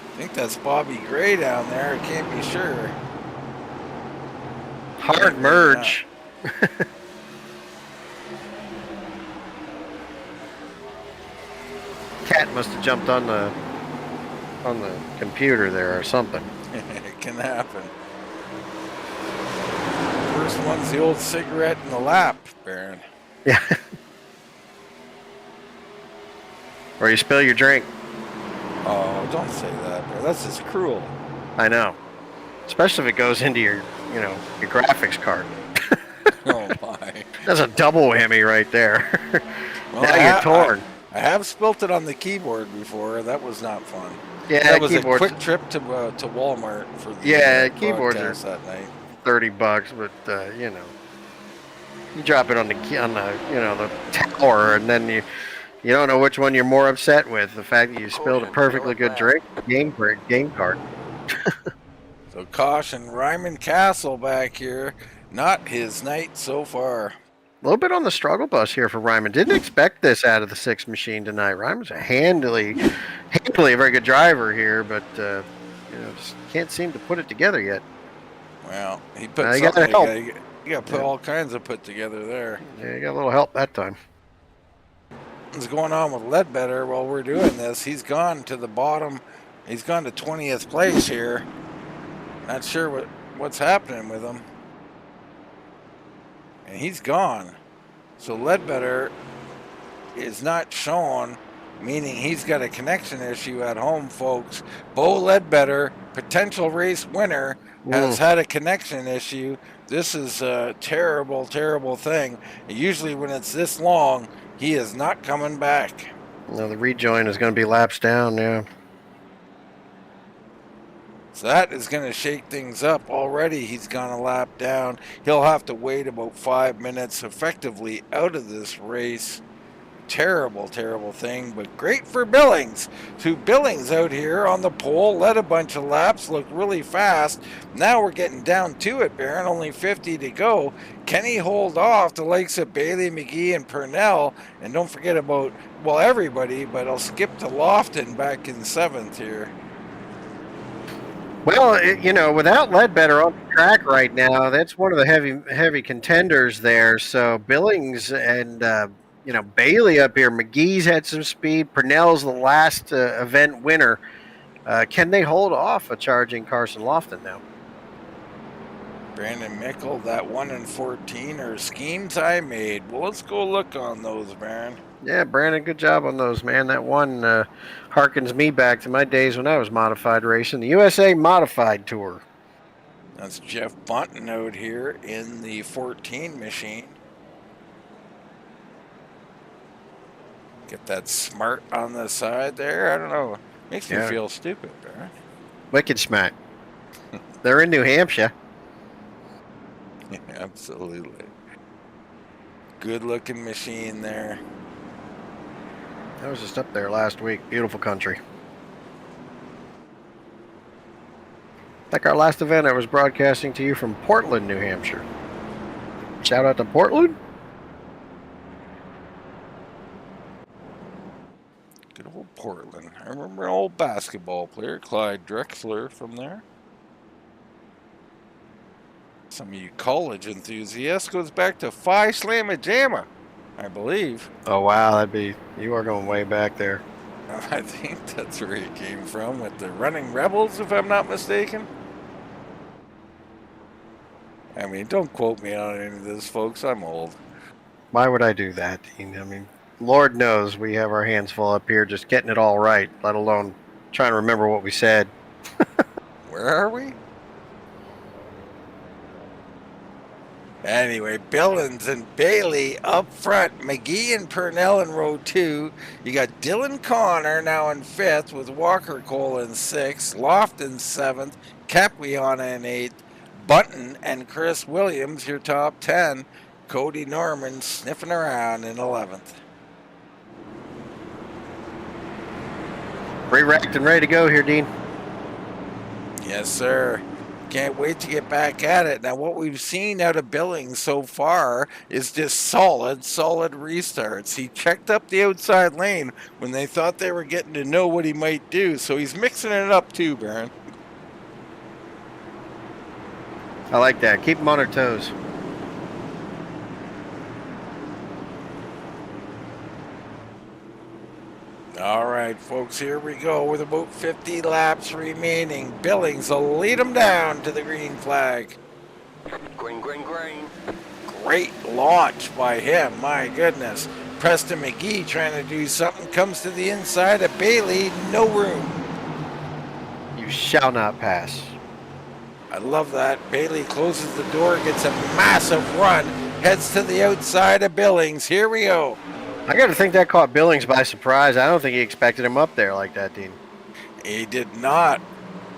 I think that's Bobby Gray down there. I can't be sure. Hard merge. Cat must have jumped on the computer there or something. It can happen. First one's the old cigarette in the lap, Baron. Yeah. Or you spill your drink. Oh, don't say that, bro. That's just cruel. I know. Especially if it goes into your graphics card. Oh my. That's a double whammy right there. Well, now you're torn. I have spilt it on the keyboard before. That was not fun. Yeah, that was keyboards. A quick trip to Walmart for the keyboards are that night. $30, but you drop it on the tower, and then you don't know which one you're more upset with. The fact that you spilled a perfectly good drink, game card. So caution, Ryman Castle back here. Not his night so far. A little bit on the struggle bus here for Ryman. Didn't expect this out of the 6 machine tonight. Ryman's a handily a very good driver here, but just can't seem to put it together yet. Well, he put you got help. You got to put all kinds of put together there. Yeah, you got a little help that time. What's going on with Ledbetter while we're doing this? He's gone to the bottom. He's gone to 20th place here. Not sure what's happening with him. And he's gone. So Ledbetter is not shown, meaning he's got a connection issue at home, folks. Bo Ledbetter, potential race winner, has had a connection issue. This is a terrible, terrible thing. Usually when it's this long, he is not coming back. No, the rejoin is going to be laps down, yeah. So that is going to shake things up. Already he's gone a lap down. He'll have to wait about 5 minutes effectively out of this race. Terrible, terrible thing, but great for Billings. So Billings out here on the pole, led a bunch of laps, looked really fast. Now we're getting down to it, Baron. Only 50 to go. Can he hold off the likes of Bailey, McGee, and Purnell? And don't forget about, well, everybody, but I'll skip to Lofton back in 7th here. Well, without Ledbetter on the track right now, that's one of the heavy contenders there. So Billings and Bailey up here. McGee's had some speed. Purnell's the last event winner. Can they hold off a charging Carson Lofton now? Brandon Mickle, that 1 and 14 are schemes I made. Well, let's go look on those, Baron. Yeah, Brandon, good job on those, man. That one harkens me back to my days when I was modified racing, the USA Modified Tour. That's Jeff Bunton out here in the 14 machine. Get that smart on the side there. I don't know. Makes me feel stupid, Baron. Wicked smart. They're in New Hampshire. Yeah, absolutely. Good looking machine there. I was just up there last week. Beautiful country. Like our last event, I was broadcasting to you from Portland, New Hampshire. Shout out to Portland. Good old Portland. I remember an old basketball player, Clyde Drexler, from there. Some of you college enthusiasts goes back to Phi Slamma Jamma, I believe. Oh, wow. You are going way back there. I think that's where he came from, with the Running Rebels, if I'm not mistaken. I mean, don't quote me on any of this, folks. I'm old. Why would I do that, Dean? I mean, Lord knows we have our hands full up here just getting it all right, let alone trying to remember what we said. Where are we? Anyway, Billings and Bailey up front. McGee and Purnell in row 2. You got Dylan Connor now in 5th with Walker Cole in 6th. Lofton 7th. Capuana in 8th. Bunton and Chris Williams, your top 10. Cody Norman sniffing around in 11th. Re-racked and ready to go here, Dean. Yes, sir. Can't wait to get back at it. Now, what we've seen out of Billings so far is just solid restarts. He checked up the outside lane when they thought they were getting to know what he might do. So he's mixing it up too, Baron. I like that. Keep them on their toes. All right, folks, here we go with about 50 laps remaining. Billings will lead them down to the green flag. Green, green, green. Great launch by him, my goodness. Preston McGee trying to do something, comes to the inside of Bailey, no room. You shall not pass. I love that. Bailey closes the door, gets a massive run, heads to the outside of Billings. Here we go. I got to think that caught Billings by surprise. I don't think he expected him up there like that, Dean. He did not.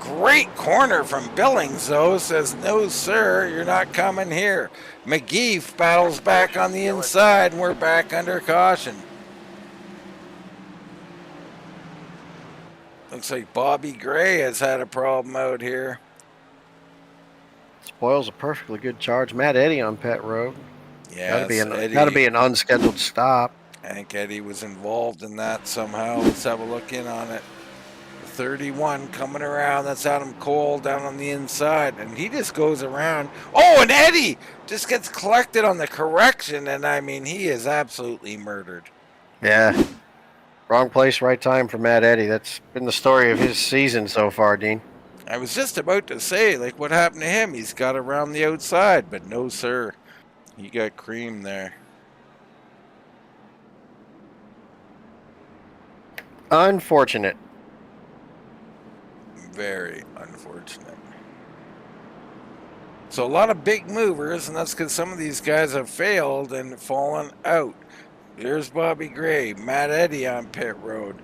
Great corner from Billings, though. Says, no, sir, you're not coming here. McGee battles back on the inside, and we're back under caution. Looks like Bobby Gray has had a problem out here. Spoils a perfectly good charge. Matt Eddy on pit road. Yeah, got to be an unscheduled stop. I think Eddie was involved in that somehow. Let's have a look in on it. 31 coming around. That's Adam Cole down on the inside. And he just goes around. Oh, and Eddie just gets collected on the correction. And, I mean, he is absolutely murdered. Yeah. Wrong place, right time for Matt Eddy. That's been the story of his season so far, Dean. I was just about to say, like, what happened to him? He's got around the outside. But no, sir. He got creamed there. Unfortunate. Very unfortunate. So a lot of big movers, and that's because some of these guys have failed and fallen out. There's Bobby Gray, Matt Eddy on pit road.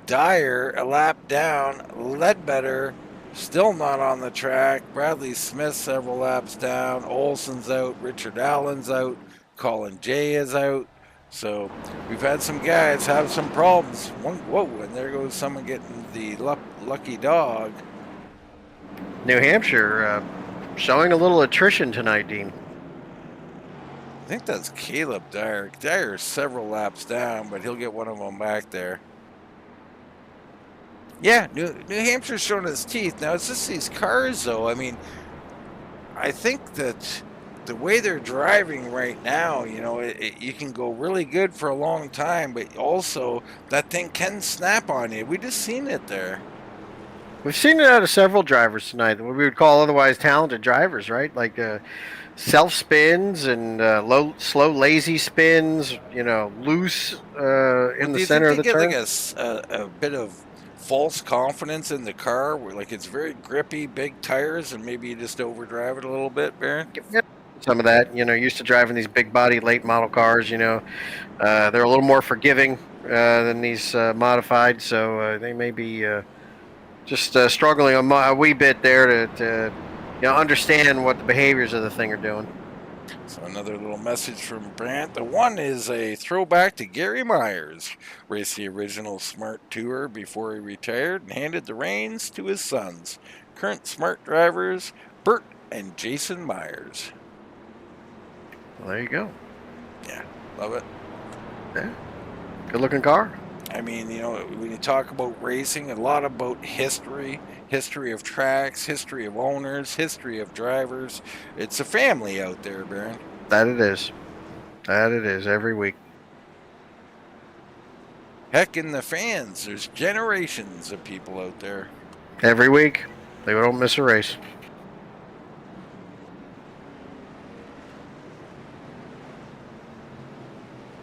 Dyer a lap down. Ledbetter still not on the track. Bradley Smith several laps down. Olson's out. Richard Allen's out. Colin Jay is out. So we've had some guys have some problems. Whoa, and there goes someone getting the lucky dog. New Hampshire showing a little attrition tonight, Dean. I think that's Caleb Dyer. Dyer's several laps down, but he'll get one of them back there. Yeah, New Hampshire's showing its teeth. Now, it's just these cars, though. I mean, I think that the way they're driving right now, you know, you can go really good for a long time, but also that thing can snap on you. We just seen it there. We've seen it out of several drivers tonight, what we would call otherwise talented drivers, right? Like self spins and slow, lazy spins. You know, loose in the center of the turn. Do you think they get like a bit of false confidence in the car, where like it's very grippy, big tires, and maybe you just overdrive it a little bit, Baron? Yeah, some of that. You know, used to driving these big body late model cars. You know, they're a little more forgiving than these modified, so they may be just struggling a wee bit there to understand what the behaviors of the thing are doing. So another little message from Brant. The one is a throwback to Gary Myers, raced the original Smart Tour before he retired and handed the reins to his sons, current Smart drivers Bert and Jason Myers. Well, there you go. Yeah, love it. Yeah, good looking car. I mean, you know, when you talk about racing, a lot about history of tracks, history of owners, history of drivers. It's a family out there, Baron. That it is. That it is every week. Heck, in the fans, there's generations of people out there. Every week. They don't miss a race.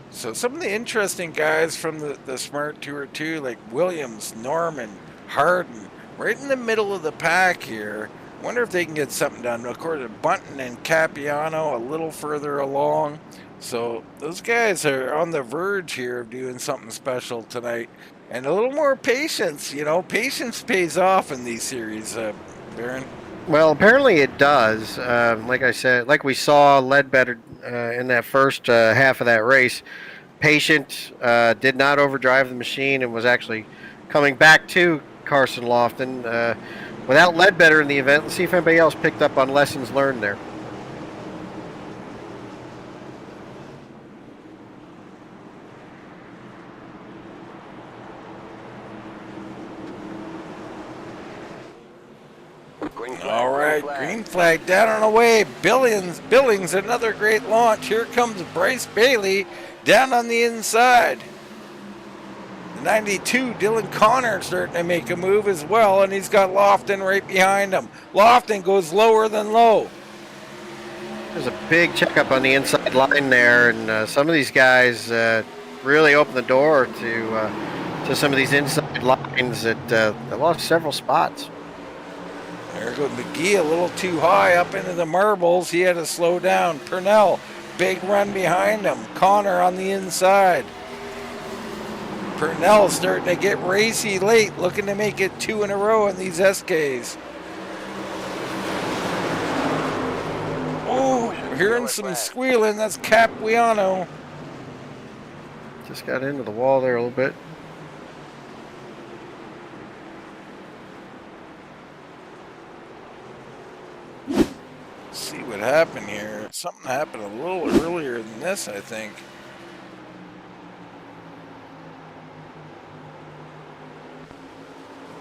So some of the interesting guys from the Smart Tour too, like Williams, Norman, Harden, right in the middle of the pack here. Wonder if they can get something done. Of course, Bunton and Capiano a little further along. So those guys are on the verge here of doing something special tonight. And a little more patience, you know. Patience pays off in these series, Baron. Well, apparently it does. Like I said, like we saw Ledbetter in that first half of that race. Patient, did not overdrive the machine and was actually coming back to Carson Lofton without Ledbetter in the event. Let's see if anybody else picked up on lessons learned there. All right, green flag down and away. Billings, another great launch. Here comes Bryce Bailey down on the inside. The 92, Dylan Connor starting to make a move as well, and he's got Lofton right behind him. Lofton goes lower than low. There's a big checkup on the inside line there, and some of these guys really opened the door to some of these inside lines that lost several spots. There goes McGee a little too high up into the marbles. He had to slow down. Purnell, big run behind him. Connor on the inside. Purnell starting to get racy late, looking to make it 2 in a row in these SKs. Oh, we're hearing some squealing. That's Capuano. Just got into the wall there a little bit. See what happened here. Something happened a little earlier than this, I think.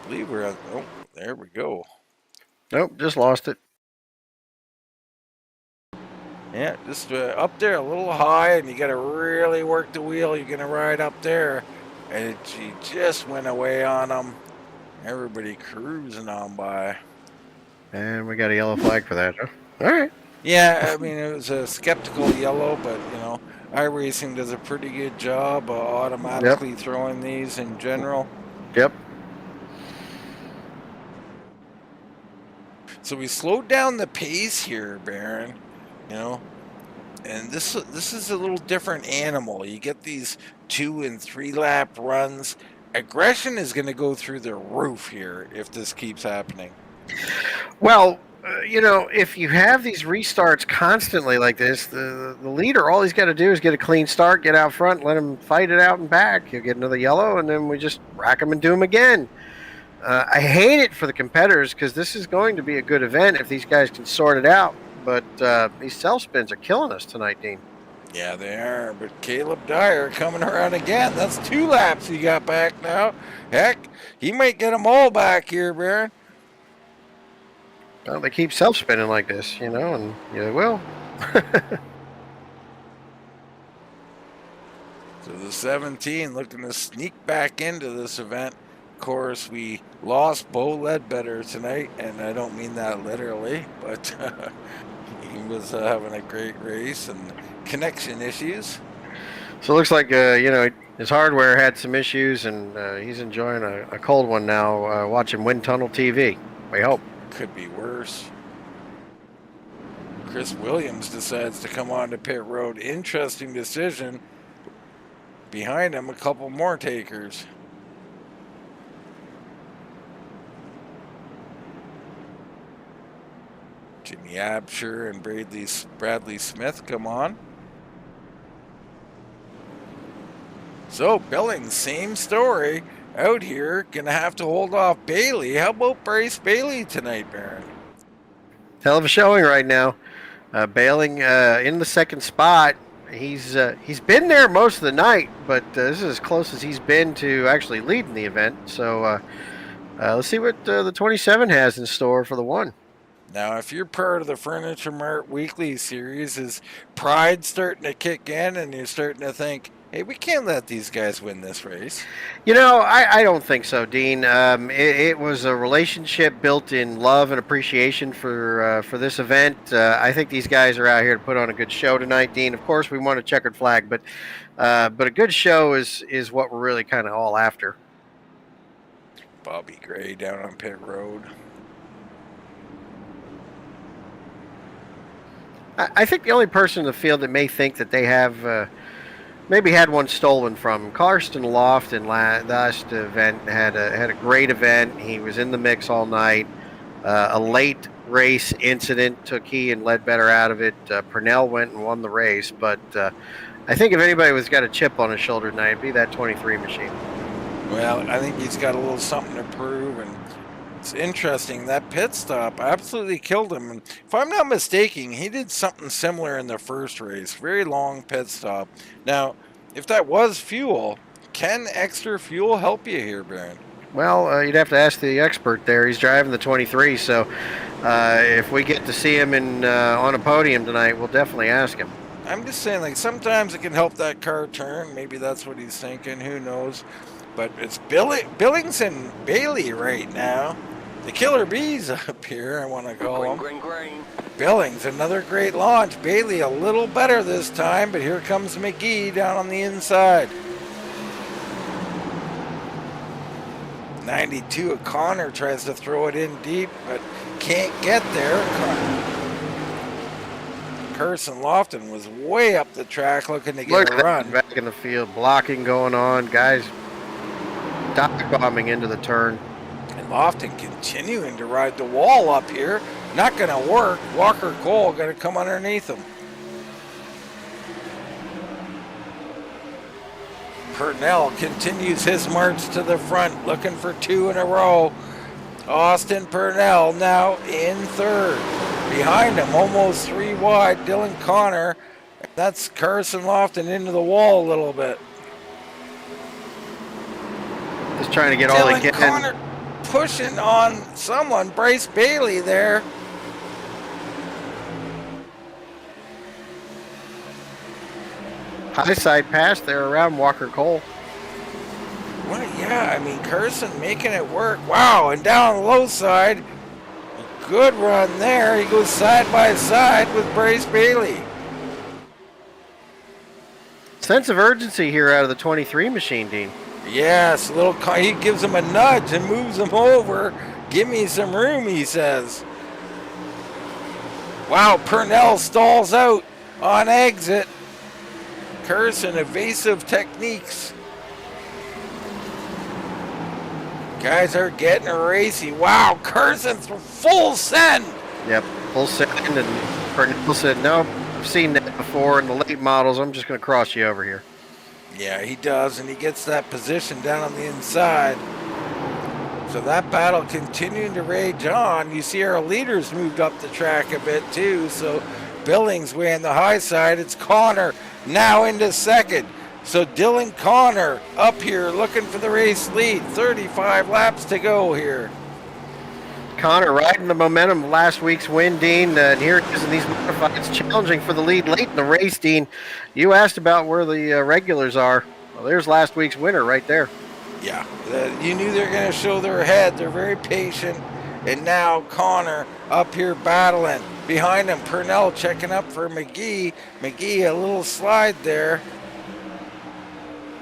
I believe we're on. Oh, there we go. Nope, just lost it. Yeah, just up there a little high, and you got to really work the wheel. You're going to ride up there. And she just went away on them. Everybody cruising on by. And we got a yellow flag for that. Huh? All right. Yeah, I mean, it was a skeptical yellow, but, you know, iRacing does a pretty good job automatically throwing these in general. Yep. So we slowed down the pace here, Baron, you know, and this is a little different animal. You get these 2 and 3 lap runs. Aggression is going to go through the roof here if this keeps happening. Well, you know, if you have these restarts constantly like this, the leader, all he's got to do is get a clean start, get out front, let him fight it out and back. He'll get another yellow, and then we just rack him and do him again. I hate it for the competitors because this is going to be a good event if these guys can sort it out. But these self spins are killing us tonight, Dean. Yeah, they are. But Caleb Dyer coming around again. That's 2 laps he got back now. Heck, he might get them all back here, Baron. Well, they keep self-spinning like this, and they will. So the 17 looking to sneak back into this event. Of course, we lost Bo Ledbetter tonight, and I don't mean that literally, but he was having a great race and connection issues. So it looks like, his hardware had some issues, and he's enjoying a cold one now, watching Wind Tunnel TV. We hope. Could be worse. Chris Williams decides to come on to pit road. Interesting decision. Behind him, a couple more takers. Jimmy Absher and Bradley Smith come on. So Billings, same story. Out here, gonna have to hold off Bailey. How about Bryce Bailey tonight, Baron? Hell of a showing right now. Bailing in the second spot. He's been there most of the night, but this is as close as he's been to actually leading the event. So let's see what the 27 has in store for the 1. Now, if you're part of the Furniture Mart Weekly Series, is pride starting to kick in and you're starting to think, hey, we can't let these guys win this race? I don't think so, Dean. It was a relationship built in love and appreciation for this event. I think these guys are out here to put on a good show tonight, Dean. Of course, we want a checkered flag, but a good show is what we're really kind of all after. Bobby Gray down on pit road. I think the only person in the field that may think that they have maybe had one stolen from him, Karsten Loft in last event had a great event. He was in the mix all night. A late race incident took he and Ledbetter out of it. Purnell went and won the race, but I think if anybody was got a chip on his shoulder tonight, it'd be that 23 machine. Well, I think he's got a little something to prove, and it's interesting. That pit stop absolutely killed him. And if I'm not mistaken, he did something similar in the first race. Very long pit stop. Now, if that was fuel, can extra fuel help you here, Baron? Well, you'd have to ask the expert there. He's driving the 23, so if we get to see him on a podium tonight, we'll definitely ask him. I'm just saying, like, sometimes it can help that car turn. Maybe that's what he's thinking. Who knows? But it's Billings and Bailey right now. The Killer Bees up here, I want to call them. Green. Billings, another great launch. Bailey a little better this time, but here comes McGee down on the inside. 92, Connor tries to throw it in deep, but can't get there. Carson Lofton was way up the track looking to get a run. Back in the field, blocking going on. Guys dive bombing into the turn. And Lofton continuing to ride the wall up here. Not going to work. Walker Cole going to come underneath him. Purnell continues his march to the front, looking for 2 in a row. Austin Purnell now in third. Behind him, almost 3 wide, Dylan Connor. That's Carson Lofton into the wall a little bit. Just trying to get all he can. Connor pushing on someone, Bryce Bailey there. High side pass there around Walker Cole. What? Yeah, I mean, Carson making it work. Wow, and down the low side. Good run there. He goes side by side with Bryce Bailey. Sense of urgency here out of the 23 machine, Dean. Yes, he gives him a nudge and moves him over. Give me some room, he says. Wow, Purnell stalls out on exit. Carson, evasive techniques. Guys are getting racy. Wow, Carson full send. Yep, full send, and Purnell said, no, I've seen that before in the late models. I'm just going to cross you over here. Yeah, he does, and he gets that position down on the inside. So that battle continuing to rage on. You see our leaders moved up the track a bit too, so Billings way on the high side. It's Connor now into second. So Dylan Connor up here looking for the race lead. 35 laps to go here. Connor riding the momentum of last week's win, Dean. And here it is in these modifieds, challenging for the lead late in the race, Dean. You asked about where the regulars are. Well, there's last week's winner right there. Yeah, you knew they were going to show their head. They're very patient. And now Connor up here battling. Behind him, Purnell checking up for McGee. McGee, a little slide there.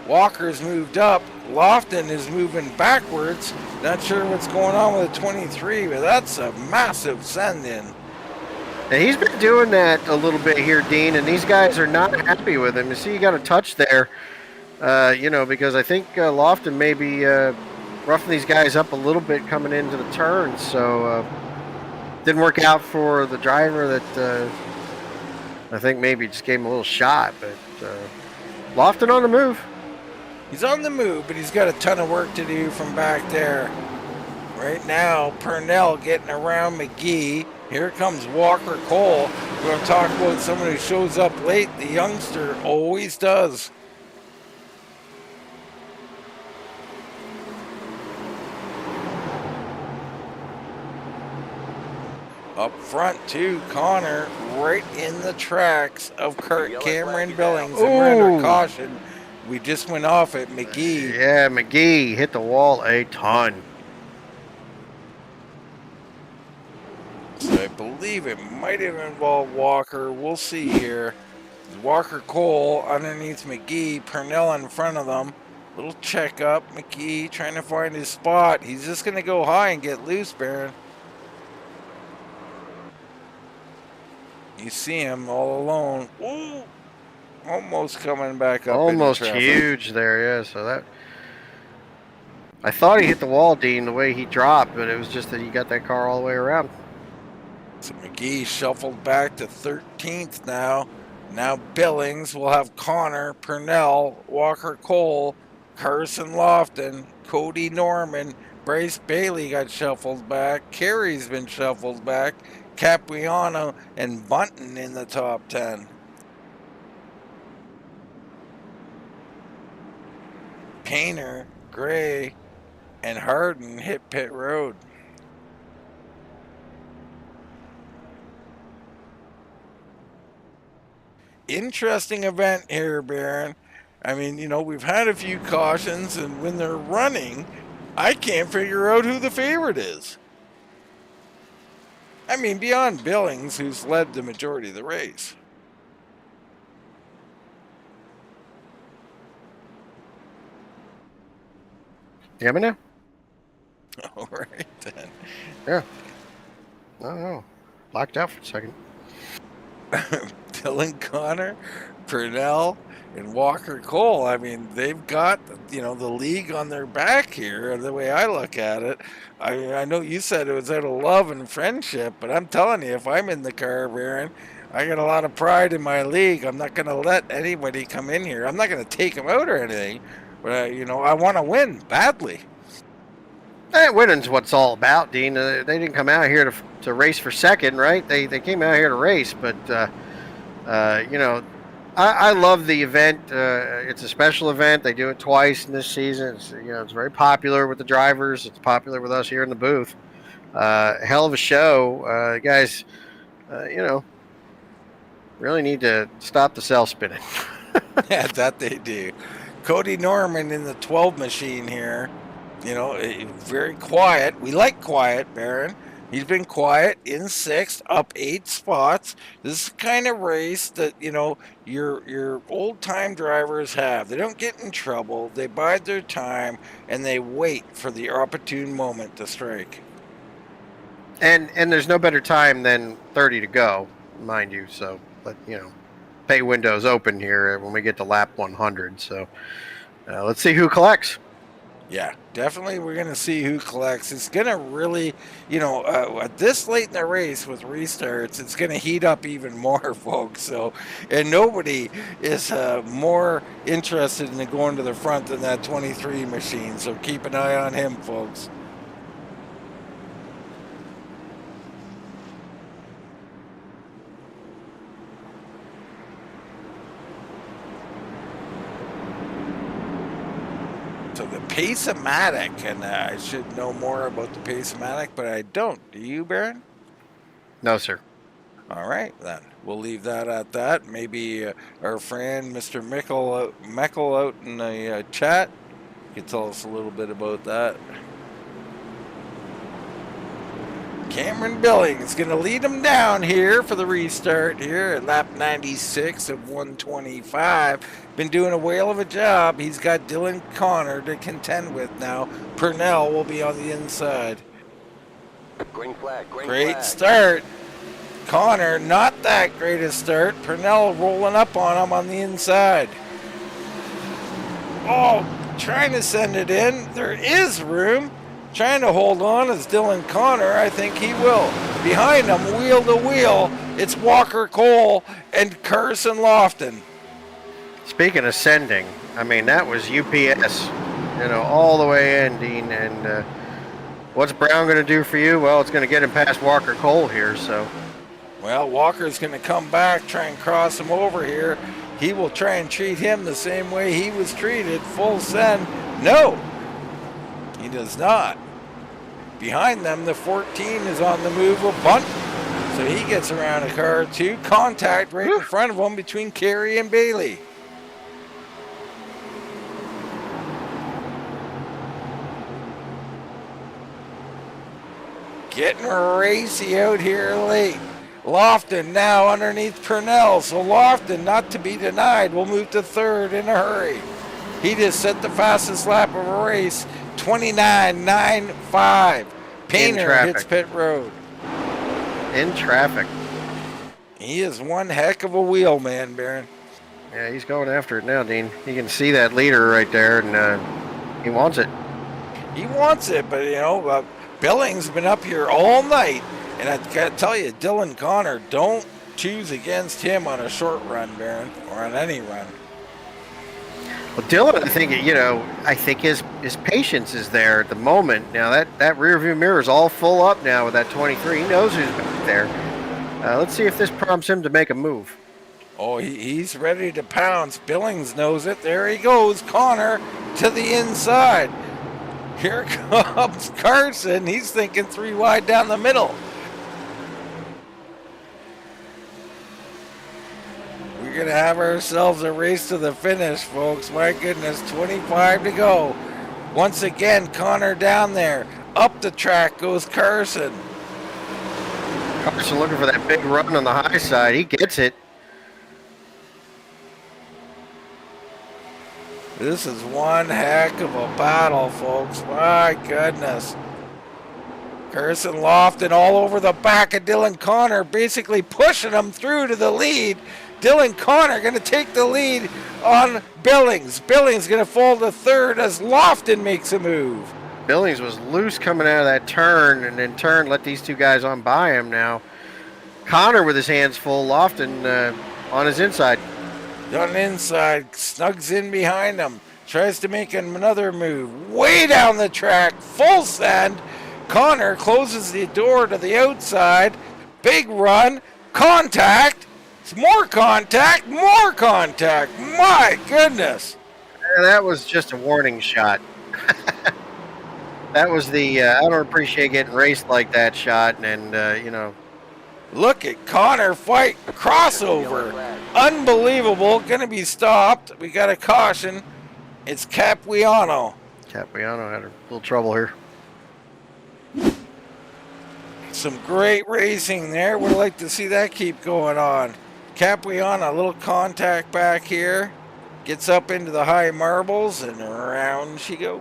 Walker's moved up. Lofton is moving backwards. Not sure what's going on with the 23, but that's a massive send-in. And he's been doing that a little bit here, Dean, and these guys are not happy with him. You see, you got a touch there, because I think Lofton may be roughing these guys up a little bit coming into the turns. So didn't work out for the driver that I think maybe just gave him a little shot. But Lofton on the move. He's on the move, but he's got a ton of work to do from back there. Right now, Purnell getting around McGee. Here comes Walker Cole. We're going to talk about someone who shows up late. The youngster always does. Up front, too, Connor right in the tracks of Cameron Billings. And we're under caution. We just went off at McGee. Yeah, McGee hit the wall a ton. So I believe it might have involved Walker. We'll see here. Walker Cole underneath McGee. Purnell in front of them. Little check up. McGee trying to find his spot. He's just going to go high and get loose, Baron. You see him all alone. Ooh, almost coming back up. Almost huge there, yeah. So that, I thought he hit the wall, Dean, the way he dropped, but it was just that he got that car all the way around. So McGee shuffled back to 13th now. Now Billings will have Connor, Purnell, Walker Cole, Carson Lofton, Cody Norman, Bryce Bailey got shuffled back. Carey's been shuffled back. Capuano and Bunton in the top 10. Painter, Gray, and Harden hit pit road. Interesting event here, Baron. I mean, we've had a few cautions, and when they're running, I can't figure out who the favorite is. I mean, beyond Billings, who's led the majority of the race. You hear me now? All right, then. Yeah. I don't know. Blacked out for a second. Dylan Connor, Purnell, and Walker Cole. I mean, they've got, the league on their back here, the way I look at it. I know you said it was out of love and friendship, but I'm telling you, if I'm in the car, Baron, I got a lot of pride in my league. I'm not going to let anybody come in here. I'm not going to take them out or anything, but, I want to win badly. Winning's what it's all about, Dean. They didn't come out here to race for second, right? They came out here to race, but, I love the event. It's a special event. They do it twice in this season. It's very popular with the drivers. It's popular with us here in the booth. Hell of a show. Guys, really need to stop the cell spinning. Yeah, that they do. Cody Norman in the 12 machine here. Very quiet. We like quiet, Baron. He's been quiet in 6th, up 8 spots. This is the kind of race that, your old-time drivers have. They don't get in trouble. They bide their time, and they wait for the opportune moment to strike. And there's no better time than 30 to go, mind you. So, but, pay window's open here when we get to lap 100. So, let's see who collects. Yeah, definitely we're going to see who collects. It's going to really, at this late in the race with restarts, it's going to heat up even more, folks. So, and nobody is more interested in going to the front than that 23 machine. So keep an eye on him, folks. So the Pace-O-Matic, and I should know more about the Pace-O-Matic, but I don't. Do you, Baron? No, sir. All right, then. We'll leave that at that. Maybe our friend, Mr. Meckel out in the chat, could tell us a little bit about that. Cameron Billings going to lead him down here for the restart here at lap 96 of 125. Been doing a whale of a job. He's got Dylan Connor to contend with now. Purnell will be on the inside. Green flag, green Great flag. start. Connor, not that great a start. Purnell rolling up on him on the inside. Oh, trying to send it in. There is room. Trying to hold on is Dylan Connor. I think he will. Behind him, wheel to wheel, it's Walker Cole and Carson Lofton. Speaking of sending, I mean, that was UPS, all the way in, Dean. And what's Brown going to do for you? Well, it's going to get him past Walker Cole here, so. Well, Walker's going to come back, try and cross him over here. He will try and treat him the same way he was treated. Full send. No, he does not. Behind them, the 14 is on the move with bunt. So he gets around a car too. Contact right in front of him between Carey and Bailey. Getting racy out here late. Lofton now underneath Purnell. So Lofton, not to be denied, will move to third in a hurry. He just set the fastest lap of a race, 29.95. Painter hits pit road. In traffic. He is one heck of a wheel man, Baron. Yeah, he's going after it now, Dean. You can see that leader right there, and he wants it. He wants it, but Billings has been up here all night, and I gotta tell you, Dylan Connor, don't choose against him on a short run, Baron, or on any run. Well, Dylan, I think his patience is there at the moment. Now that rear view mirror is all full up now with that 23. He knows who's back there. Let's see if this prompts him to make a move. Oh, he's ready to pounce. Billings knows it. There he goes. Connor to the inside. Here comes Carson. He's thinking 3 wide down the middle. We're going to have ourselves a race to the finish, folks. My goodness, 25 to go. Once again, Connor down there. Up the track goes Carson. Carson looking for that big run on the high side. He gets it. This is one heck of a battle, folks. My goodness. Carson Lofton all over the back of Dylan Connor, basically pushing him through to the lead. Dylan Connor going to take the lead on Billings. Billings going to fall to third as Lofton makes a move. Billings was loose coming out of that turn, and in turn let these two guys on by him now. Connor with his hands full, Lofton on his inside. On the inside, snugs in behind him. Tries to make another move. Way down the track, full send. Connor closes the door to the outside. Big run, contact. More contact, more contact. My goodness. That was just a warning shot. That was the I don't appreciate getting raced like that shot, and Look at Connor fight crossover. Unbelievable. Going to be stopped. We got a caution. It's Capuano. Capuano had a little trouble here. Some great racing there. Would like to see that keep going on. Capuano, a little contact back here. Gets up into the high marbles and around she goes.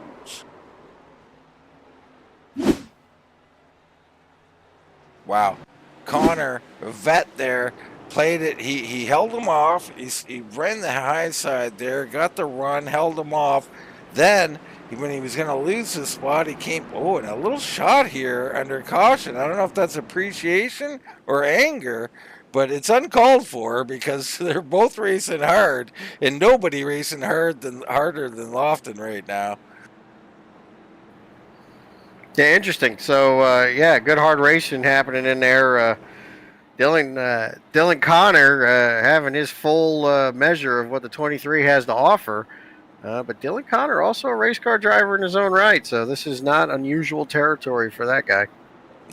Wow. Connor, a vet there, played it. He held him off. He ran the high side there, got the run, held him off. Then, when he was going to lose his spot, he came, and a little shot here under caution. I don't know if that's appreciation or anger, but it's uncalled for because they're both racing hard, and nobody racing harder than Lofton right now. Yeah, interesting. So, good hard racing happening in there. Dylan Connor having his full measure of what the 23 has to offer. But Dylan Connor, also a race car driver in his own right, so this is not unusual territory for that guy.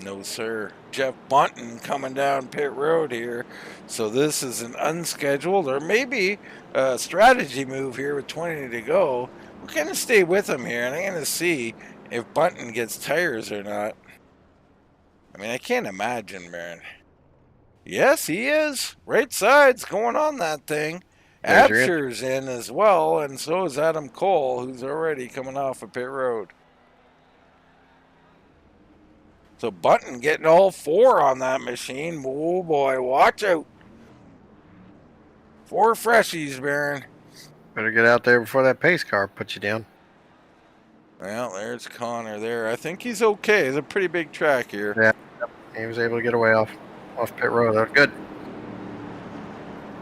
No, sir. Jeff Bunton coming down pit road here. So this is an unscheduled or maybe a strategy move here with 20 to go. We're going to stay with him here, and I'm going to see if Bunton gets tires or not. I mean, I can't imagine, man. Yes, he is. Right side's going on that thing. Hampshire's in as well, and so is Adam Cole, who's already coming off of pit road. So Bunton getting all 4 on that machine. Oh boy, watch out. 4 freshies, Baron. Better get out there before that pace car puts you down. Well, there's Connor there. I think he's okay. It's a pretty big track here. Yeah, he was able to get away off pit road. That was good.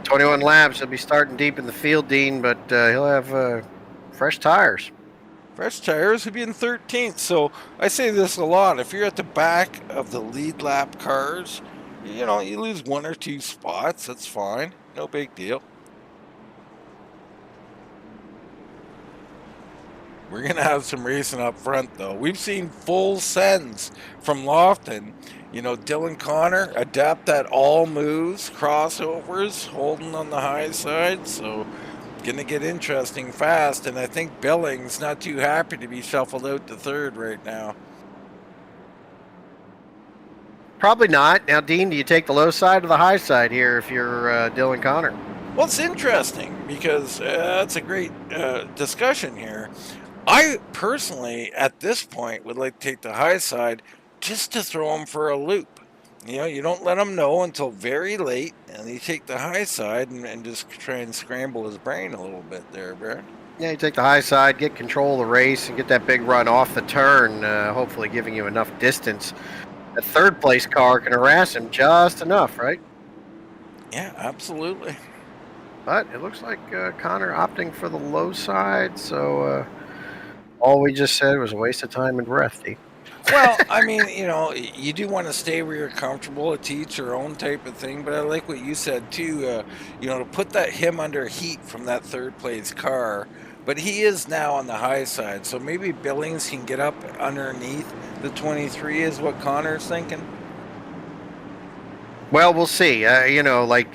21 laps. He'll be starting deep in the field, Dean, but he'll have fresh tires. Fresh tires would be in 13th. So I say this a lot. If you're at the back of the lead lap cars, you know, you lose 1 or 2 spots. That's fine. No big deal. We're going to have some racing up front, though. We've seen full sends from Lofton. You know, Dylan Connor adapt that all moves, crossovers, holding on the high side. So going to get interesting fast. And I think Billings not too happy to be shuffled out to 3rd right now. Probably not. Now, Dean, do you take the low side or the high side here if you're Dylan Connor? Well, it's interesting because that's a great discussion here. I personally, at this point, would like to take the high side just to throw him for a loop. You know, you don't let him know until very late, and you take the high side and just try and scramble his brain a little bit there, Baron. Yeah, you take the high side, get control of the race, and get that big run off the turn, hopefully giving you enough distance. The 3rd place car can harass him just enough, right? Yeah, absolutely. But it looks like Connor opting for the low side, so all we just said was a waste of time and breath, Dean. Well, I mean, you know, you do want to stay where you're comfortable, to each your own type of thing. But I like what you said too. You know, to put him under heat from that 3rd place car. But he is now on the high side, so maybe Billings can get up underneath the 23. Is what Connor's thinking. Well, we'll see. You know, like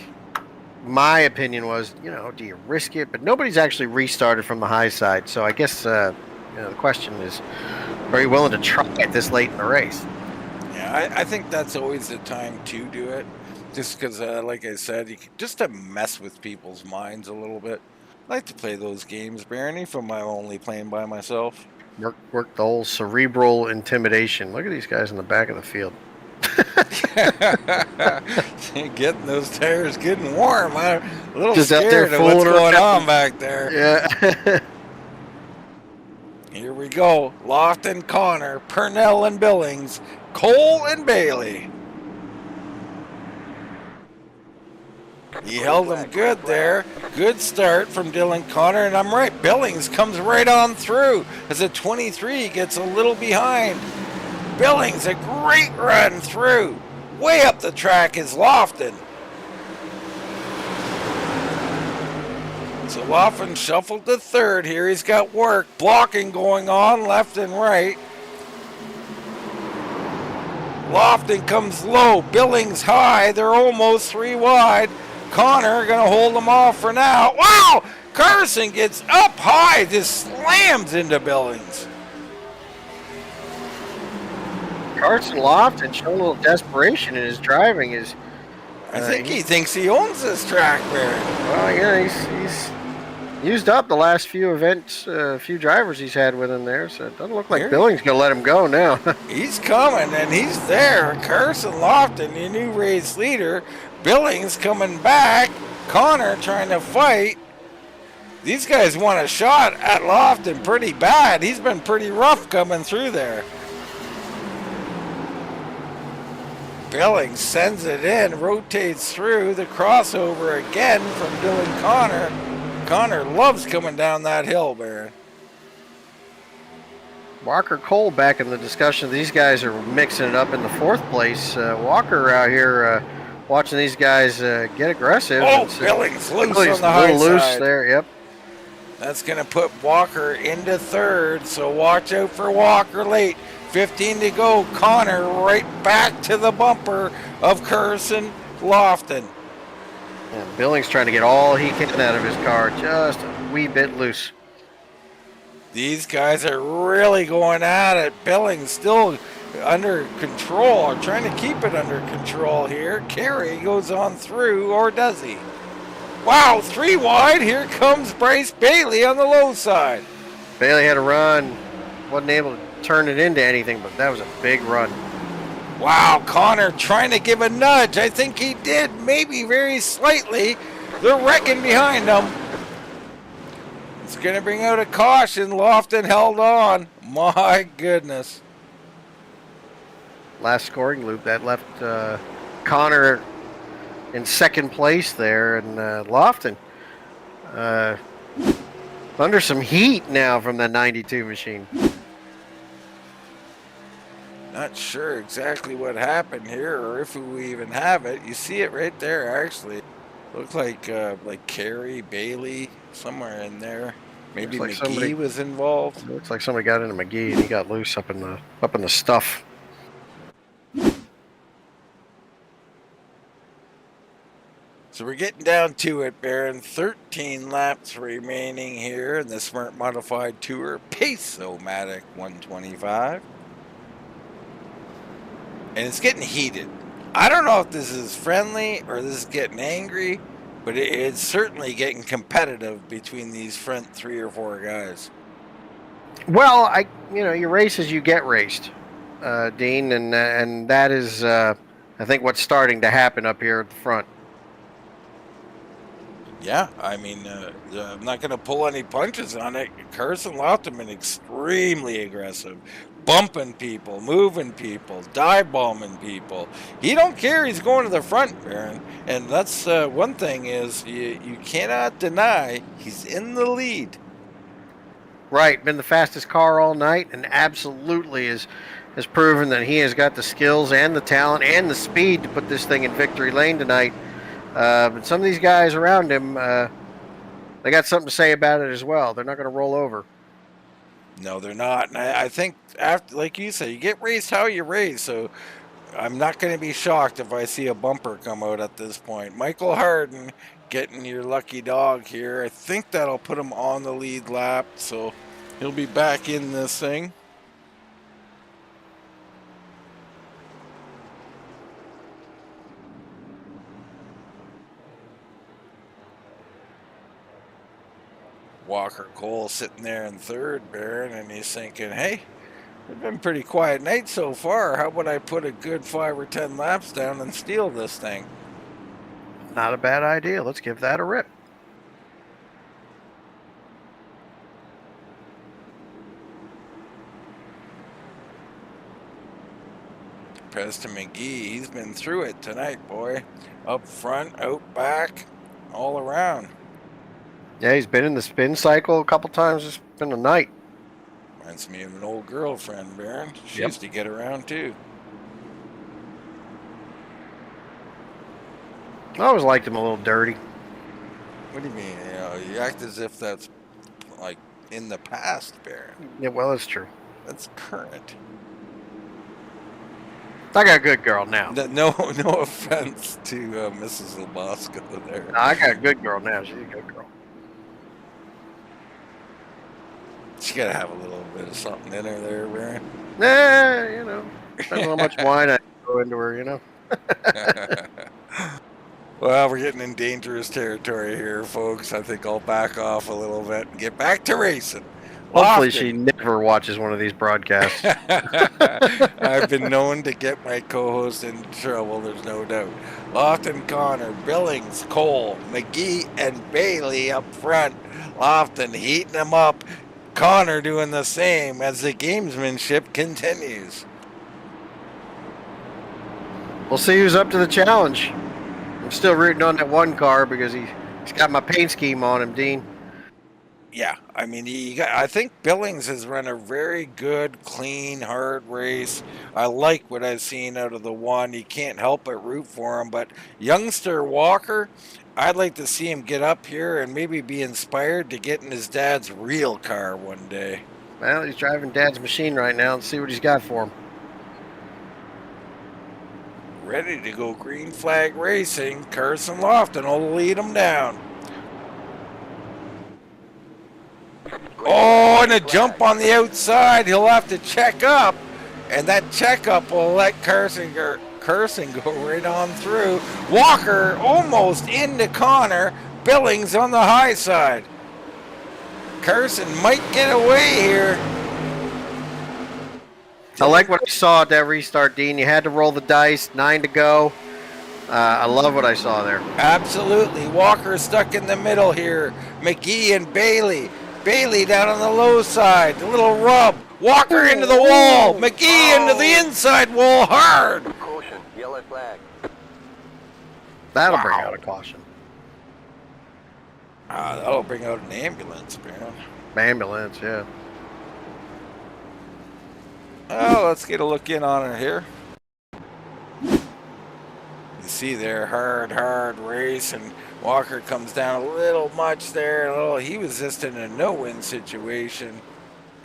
my opinion was, you know, do you risk it? But nobody's actually restarted from the high side, so I guess you know, the question is, are you willing to try it this late in the race? Yeah, I think that's always the time to do it. Just because, like I said, just to mess with people's minds a little bit. I like to play those games, Barney, from my only playing by myself. Work the whole cerebral intimidation. Look at these guys in the back of the field. Getting those tires getting warm. I'm a little just scared of what's going on back there. Yeah. Here we go. Lofton, Connor, Purnell and Billings, Cole and Bailey. He held them good there. Good start from Dylan Connor, and I'm right. Billings comes right on through as a 23 gets a little behind. Billings, a great run through. Way up the track is Lofton. So Lofton shuffled to 3rd here. He's got work. Blocking going on left and right. Lofton comes low. Billings high. They're almost 3 wide. Connor going to hold them off for now. Wow! Carson gets up high. Just slams into Billings. Carson Lofton showing a little desperation in his driving. I think he thinks he owns this track, Barry. Well, yeah, he's used up the last few events, few drivers he's had with him there, so it doesn't look like Billings going to let him go now. He's coming, and he's there. Carson Lofton, your new race leader. Billings coming back. Connor trying to fight. These guys want a shot at Lofton pretty bad. He's been pretty rough coming through there. Billings sends it in, rotates through the crossover again from Dylan Connor. Connor loves coming down that hill, Baron. Walker Cole back in the discussion. These guys are mixing it up in the 4th place. Walker out here watching these guys get aggressive. Oh, Billings loose on the high loose side. there, yep. That's going to put Walker into third, so watch out for Walker late. 15 to go. Connor right back to the bumper of Carson Lofton. And Billings trying to get all he can out of his car, just a wee bit loose. These guys are really going at it. Billings still under control, trying to keep it under control here. Carey goes on through, or does he? Wow, 3 wide. Here comes Bryce Bailey on the low side. Bailey had a run, wasn't able to turn it into anything, but that was a big run. Wow, Connor trying to give a nudge. I think he did, maybe very slightly. They're wrecking behind him. It's going to bring out a caution. Lofton held on. My goodness. Last scoring loop that left Connor in second place there, and Lofton under some heat now from the 92 machine. Not sure exactly what happened here, or if we even have it. You see it right there, actually. Looks like Carey, Bailey, somewhere in there. Maybe like McGee was involved. It looks like somebody got into McGee and he got loose up in the stuff. So we're getting down to it, Baron. 13 laps remaining here in the Smart Modified Tour Pace-O-Matic 125. And it's getting heated. I don't know if this is friendly or this is getting angry, but it's certainly getting competitive between these front 3 or 4 guys. Well, you race as you get raced, Dean, and that is I think what's starting to happen up here at the front. Yeah, I mean, I'm not going to pull any punches on it. Carson Lofton extremely aggressive, bumping people, moving people, dive bombing people. He don't care. He's going to the front, Baron. And that's one thing is you cannot deny he's in the lead. Right, been the fastest car all night, and absolutely has proven that he has got the skills and the talent and the speed to put this thing in victory lane tonight. But some of these guys around him, they got something to say about it as well. They're not going to roll over. No, they're not. And I think, after, like you said, you get raced how you race. So I'm not going to be shocked if I see a bumper come out at this point. Michael Harden getting your lucky dog here. I think that'll put him on the lead lap. So he'll be back in this thing. Walker Cole sitting there in third, Baron, and he's thinking, hey, it's been a pretty quiet night so far. How about I put a good 5 or 10 laps down and steal this thing? Not a bad idea. Let's give that a rip. Preston McGee, he's been through it tonight, boy. Up front, out back, all around. Yeah, he's been in the spin cycle a couple times. It's been a night. Reminds me of an old girlfriend, Baron. She used to get around too. I always liked him a little dirty. What do you mean? You act as if that's like in the past, Baron. Yeah, well, that's true. That's current. I got a good girl now. No offense to Mrs. Labosco there. No, I got a good girl now. She's a good girl. She gotta have a little bit of something in her there, Baron. Nah, depends on how much wine I throw into her, Well, we're getting in dangerous territory here, folks. I think I'll back off a little bit and get back to racing. Hopefully she never watches one of these broadcasts. I've been known to get my co-host in trouble, there's no doubt. Lofton, Connor, Billings, Cole, McGee, and Bailey up front. Lofton heating them up. Connor doing the same as the gamesmanship continues. We'll see who's up to the challenge. I'm still rooting on that one car because he's got my paint scheme on him, Dean. Yeah, I mean, I think Billings has run a very good, clean, hard race. I like what I've seen out of the one. You can't help but root for him. But youngster Walker, I'd like to see him get up here and maybe be inspired to get in his dad's real car one day. Well, he's driving Dad's machine right now. Let's see what he's got for him. Ready to go green flag racing. Carson Lofton will lead him down. Oh, and a jump on the outside. He'll have to check up. And that checkup will let Carson go right on through. Walker almost into Connor. Billings on the high side. Carson might get away here. I like what I saw at that restart, Dean. You had to roll the dice, 9 to go. I love what I saw there. Absolutely. Walker stuck in the middle here. McGee and Bailey. Bailey down on the low side. The little rub. Walker into the wall. McGee into the inside wall hard. Caution, yellow flag. That'll bring out a caution. That'll bring out an ambulance, man. Ambulance, yeah. Oh, let's get a look in on it here. You see there, hard race, and Walker comes down a little much there. He was just in a no-win situation.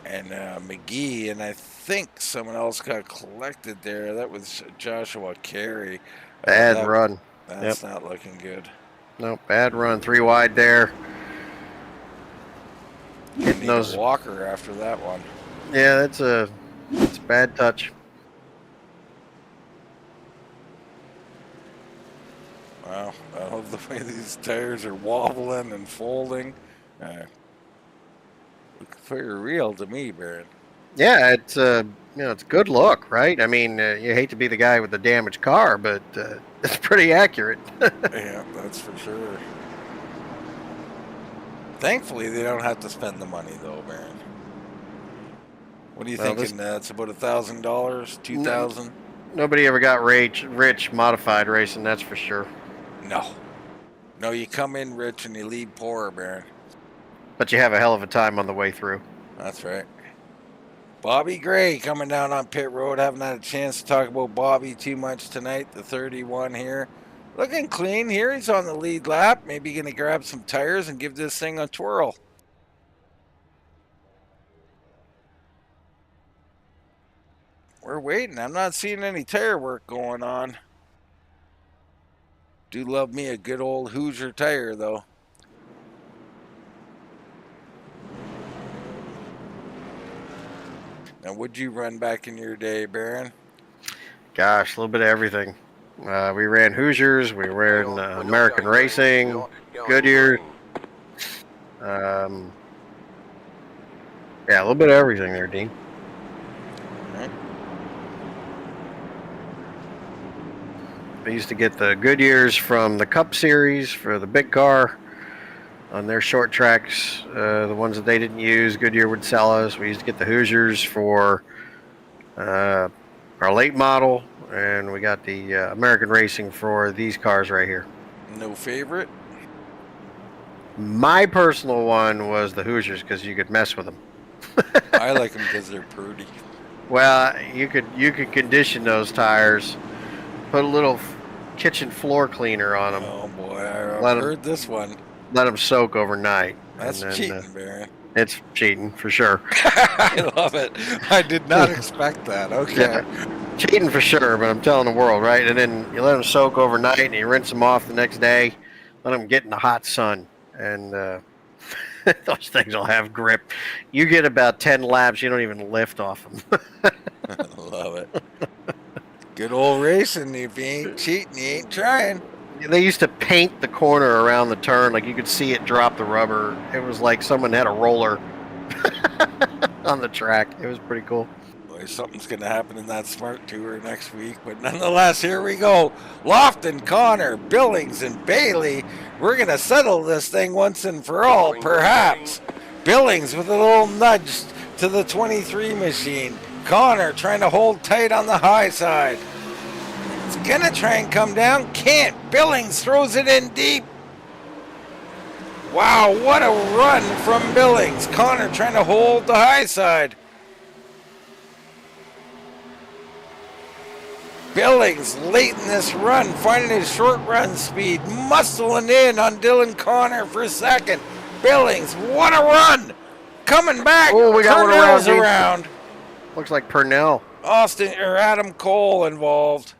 And McGee, and I think someone else got collected there. That was Joshua Carey. Bad run. That's not looking good. No, bad run. 3 wide there. Hitting those Walker after that one. Yeah, it's a bad touch. Wow, I love the way these tires are wobbling and folding. Looks pretty real to me, Baron. Yeah, it's it's a good look, right? I mean, you hate to be the guy with the damaged car, but it's pretty accurate. Yeah, that's for sure. Thankfully, they don't have to spend the money, though, Baron. What are you thinking? It's about $1,000, $2,000. Nobody ever got rich modified racing, that's for sure. No, you come in rich and you leave poor, Baron. But you have a hell of a time on the way through. That's right. Bobby Gray coming down on pit road. Haven't had a chance to talk about Bobby too much tonight. The 31 here. Looking clean here. He's on the lead lap. Maybe going to grab some tires and give this thing a twirl. We're waiting. I'm not seeing any tire work going on. Do love me a good old Hoosier tire, though. Now, would you run back in your day, Baron? Gosh, a little bit of everything. We ran Hoosiers. We ran American Racing, Goodyear. Yeah, a little bit of everything there, Dean. I used to get the Goodyears from the Cup Series for the big car on their short tracks. The ones that they didn't use, Goodyear would sell us. We used to get the Hoosiers for our late model, and we got the American Racing for these cars right here. No favorite? My personal one was the Hoosiers because you could mess with them. I like them because they're pretty. Well, you could condition those tires, put a little kitchen floor cleaner on them. Oh boy, I've heard this one. Let them soak overnight. That's cheating, Baron. It's cheating for sure. I love it. I did not expect that. Okay. Yeah, cheating for sure, but I'm telling the world, right? And then you let them soak overnight and you rinse them off the next day. Let them get in the hot sun, and those things will have grip. You get about 10 laps, you don't even lift off them. I love it. Good old racing. If you ain't cheating, you ain't trying. They used to paint the corner around the turn, like you could see it drop the rubber. It was like someone had a roller on the track. It was pretty cool. Boy, something's going to happen in that Smart Tour next week. But nonetheless, here we go. Lofton, Connor, Billings, and Bailey. We're going to settle this thing once and for all, perhaps. Billings with a little nudge to the 23 machine. Connor trying to hold tight on the high side. It's gonna try and come down. Can't. Billings throws it in deep. Wow, what a run from Billings. Connor trying to hold the high side. Billings late in this run, finding his short run speed, muscling in on Dylan Connor for second. Billings, what a run! Coming back, Oh, we got one Purnell's around, Dean. around. Looks like Purnell. Adam Cole involved.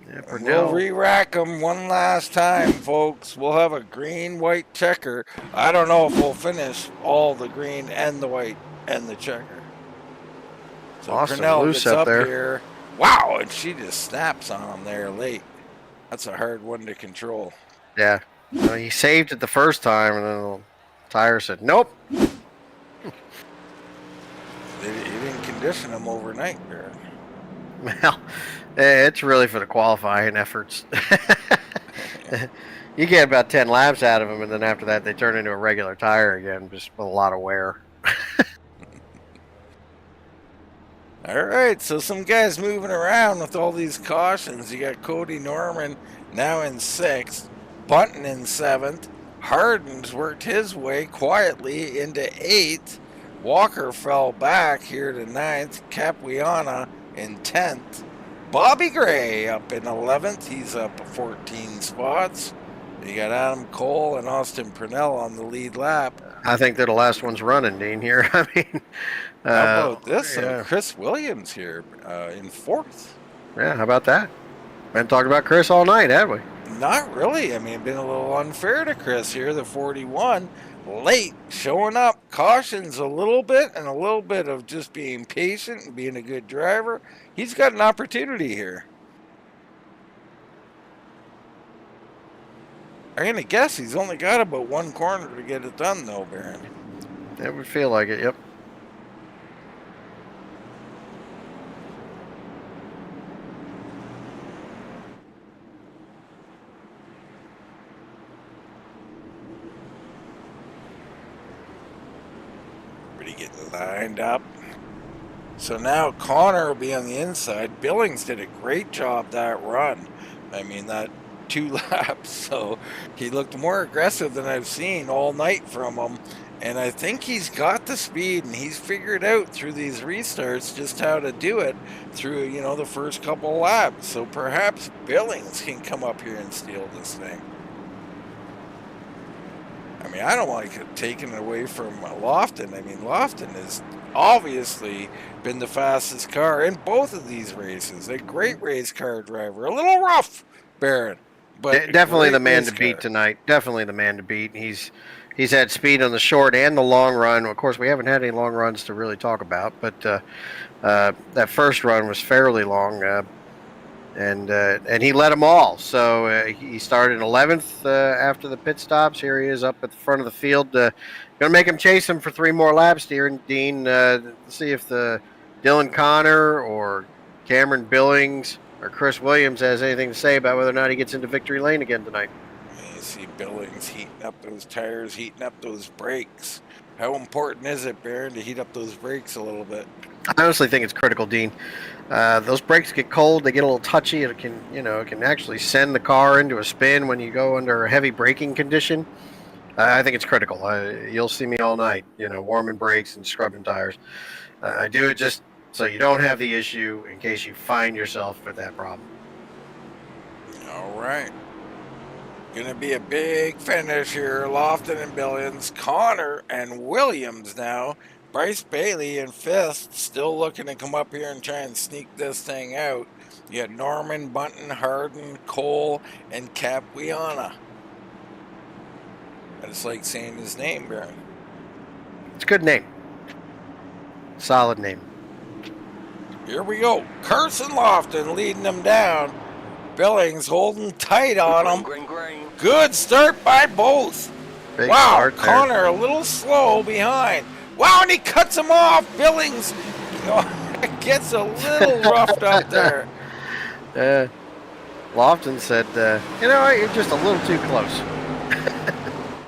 Yeah, And Purnell. we'll re-rack them one last time, folks. We'll have a green-white checker. I don't know if we'll finish all the green and the white and the checker. So Awesome Purnell loose gets up up there. here. Wow, and she just snaps on him there late. That's a hard one to control. Yeah. Well, he saved it the first time, and then the tire said, nope. He didn't condition him overnight, Baron. Well, it's really for the qualifying efforts. You get about 10 laps out of them, and then after that, they turn into a regular tire again, just with a lot of wear. All right, so some guys moving around with all these cautions. You got Cody Norman now in 6th, Bunton in 7th. Harden's worked his way quietly into 8th. Walker fell back here to 9th. Capuana in 10th. Bobby Gray up in 11th. He's up 14 spots. You got Adam Cole and Austin Purnell on the lead lap. I think they're the last ones running, Dean, here. I mean, How about this? Yeah. Chris Williams here in 4th. Yeah, how about that? Been talking about Chris all night, have we? Not really. I mean, been a little unfair to Chris here, the 41. Late, showing up, cautions a little bit, and a little bit of just being patient and being a good driver. He's got an opportunity here. I'm going to guess he's only got about one corner to get it done, though, Baron. It would feel like it, yep. Everybody getting lined up. So now Connor will be on the inside. Billings did a great job that run. I mean, that 2 laps. So he looked more aggressive than I've seen all night from him. And I think he's got the speed, and he's figured out through these restarts just how to do it through, you know, the first couple laps. So perhaps Billings can come up here and steal this thing. I mean, I don't like it taken away from Lofton. I mean, Lofton has obviously been the fastest car in both of these races. A great race car driver. A little rough, Barrett. But definitely the man to beat tonight. Definitely the man to beat. He's had speed on the short and the long run. Of course, we haven't had any long runs to really talk about, but that first run was fairly long, and he led them all. So he started 11th after the pit stops. Here he is up at the front of the field. Going to make him chase him for 3 more laps, Dean. See if the Dylan Connor or Cameron Billings or Chris Williams has anything to say about whether or not he gets into victory lane again tonight. You see Billings heating up those tires, heating up those brakes. How important is it, Baron, to heat up those brakes a little bit? I honestly think it's critical, Dean. Those brakes get cold, they get a little touchy. It can actually send the car into a spin when you go under a heavy braking condition. I think it's critical. You'll see me all night, warming brakes and scrubbing tires. I do it just so you don't have the issue in case you find yourself with that problem. All right. Going to be a big finish here. Lofton and Billings, Connor and Williams now. Bryce Bailey in 5th, still looking to come up here and try and sneak this thing out. You got Norman, Bunton, Harden, Cole, and Capuana. I just like saying his name, Baron. It's a good name. Solid name. Here we go. Carson Lofton leading them down. Billings holding tight on him. Green. Good start by both. Big Wow, start there. Connor a little slow behind. Wow, and he cuts him off. Billings gets a little roughed up there. Lofton said, you're just a little too close.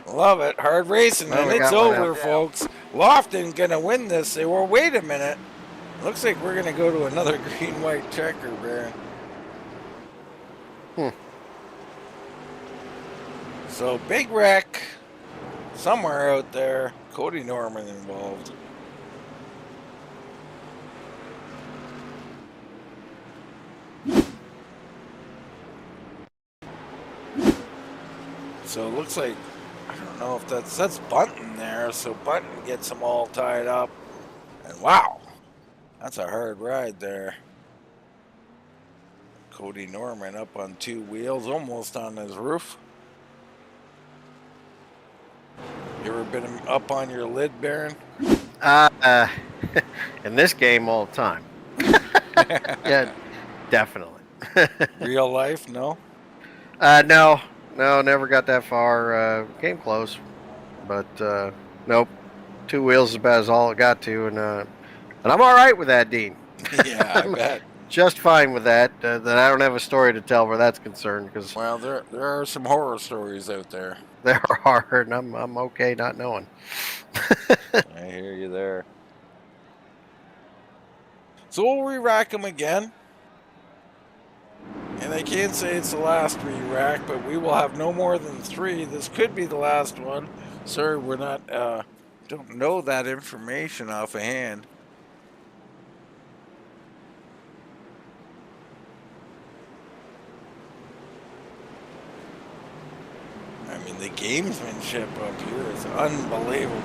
Love it. Hard racing, Well, and we it's got one over, out. folks. Lofton going to win this. They were, wait a minute. Looks like we're going to go to another green-white checker, Baron. So, big wreck somewhere out there. Cody Norman involved. So it looks like, I don't know if that's Bunton there. So Bunton gets them all tied up. And wow, that's a hard ride there. Cody Norman up on 2 wheels, almost on his roof. You ever been up on your lid, Baron? In this game all the time. Yeah, definitely. Real life, no? No, never got that far. Came close, but nope. 2 wheels is about as all it got to, and I'm all right with that, Dean. Yeah, I bet. Just fine with that. That I don't have a story to tell where that's concerned, because Well, there are some horror stories out there. there are, and I'm okay not knowing. I hear you there. So we'll re-rack them again. And I can't say it's the last re-rack, but we will have no more than 3. This could be the last one. Sorry, we're not, don't know that information offhand. I mean, the gamesmanship up here is unbelievable.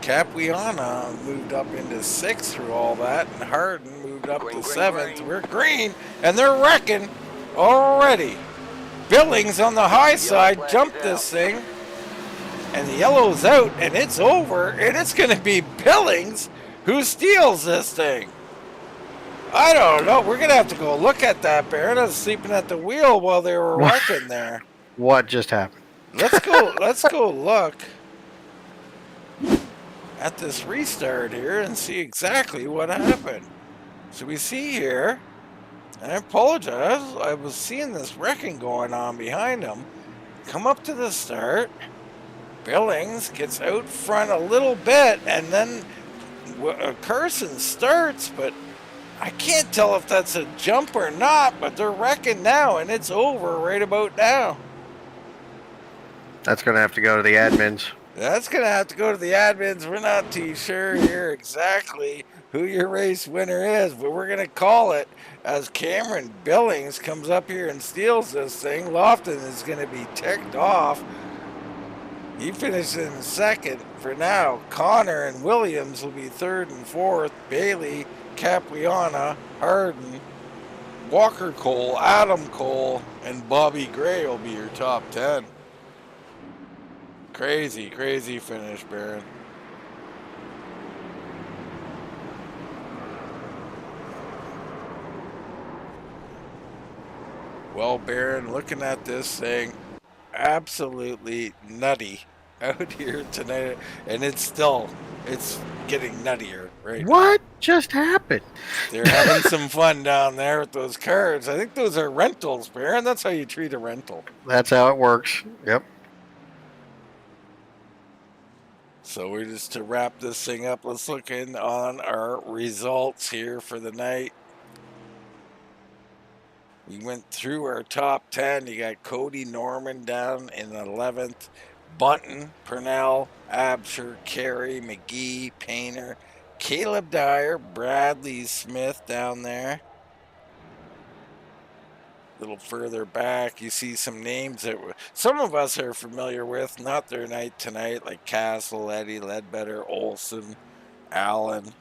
Capuana moved up into 6th through all that, and Harden moved up to 7th. We're green, and they're wrecking already. Billings on the high side jumped this thing, and the yellow's out, and it's over, and it's going to be Billings who steals this thing. I don't know. We're going to have to go look at that, Baron. I was sleeping at the wheel while they were wrecking there. What just happened? Let's go look at this restart here and see exactly what happened. So we see here, and I apologize, I was seeing this wrecking going on behind him. Come up to the start. Billings gets out front a little bit, and then Carson starts, but I can't tell if that's a jump or not, but they're wrecking now, and it's over right about now. That's going to have to go to the admins. That's going to have to go to the admins. We're not too sure here exactly who your race winner is, but we're going to call it as Cameron Billings comes up here and steals this thing. Lofton is going to be ticked off. He finished in 2nd for now. Connor and Williams will be 3rd and 4th. Bailey, Capuana, Harden, Walker Cole, Adam Cole, and Bobby Gray will be your top 10. Crazy, crazy finish, Baron. Well, Baron, looking at this thing, absolutely nutty out here tonight, and it's getting nuttier, right? What just happened? They're having some fun down there with those cars. I think those are rentals, Baron. That's how you treat a rental. That's how it works. Yep. So we're just to wrap this thing up. Let's look in on our results here for the night. We went through our top 10. You got Cody Norman down in 11th. Bunton, Purnell, Absher, Carey, McGee, Painter, Caleb Dyer, Bradley Smith down there. A little further back, you see some names that some of us are familiar with, not their night tonight, like Castle, Eddie, Ledbetter, Olson, Allen,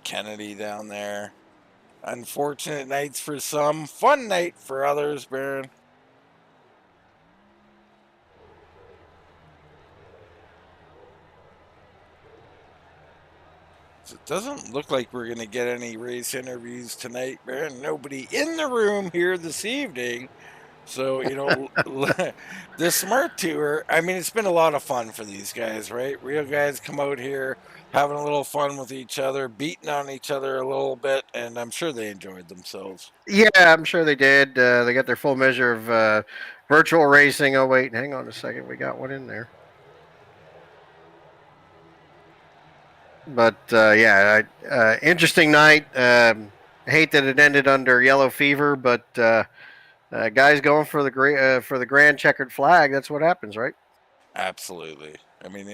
Kennedy down there. Unfortunate nights for some, fun night for others, Baron. So it doesn't look like we're going to get any race interviews tonight, Baron. Nobody in the room here this evening. So, you know, the Smart Tour, I mean, it's been a lot of fun for these guys, right? Real guys come out here having a little fun with each other, beating on each other a little bit, and I'm sure they enjoyed themselves. Yeah, I'm sure they did. They got their full measure of virtual racing. Oh, wait, hang on a second. We got one in there. But, yeah, interesting night. Hate that it ended under yellow fever, but guys going for the grand checkered flag. That's what happens, right? Absolutely. I mean,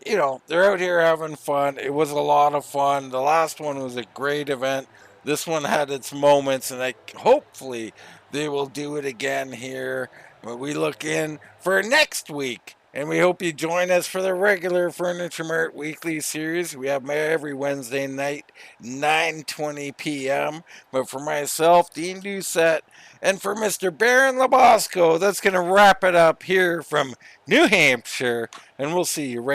you know, they're out here having fun. It was a lot of fun. The last one was a great event. This one had its moments, and hopefully they will do it again here. But we look in for next week, and we hope you join us for the regular Furniture Mart Weekly Series. We have them every Wednesday night, 9:20 p.m. But for myself, Dean Doucette, and for Mr. Baron Labosco, that's going to wrap it up here from New Hampshire, and we'll see you right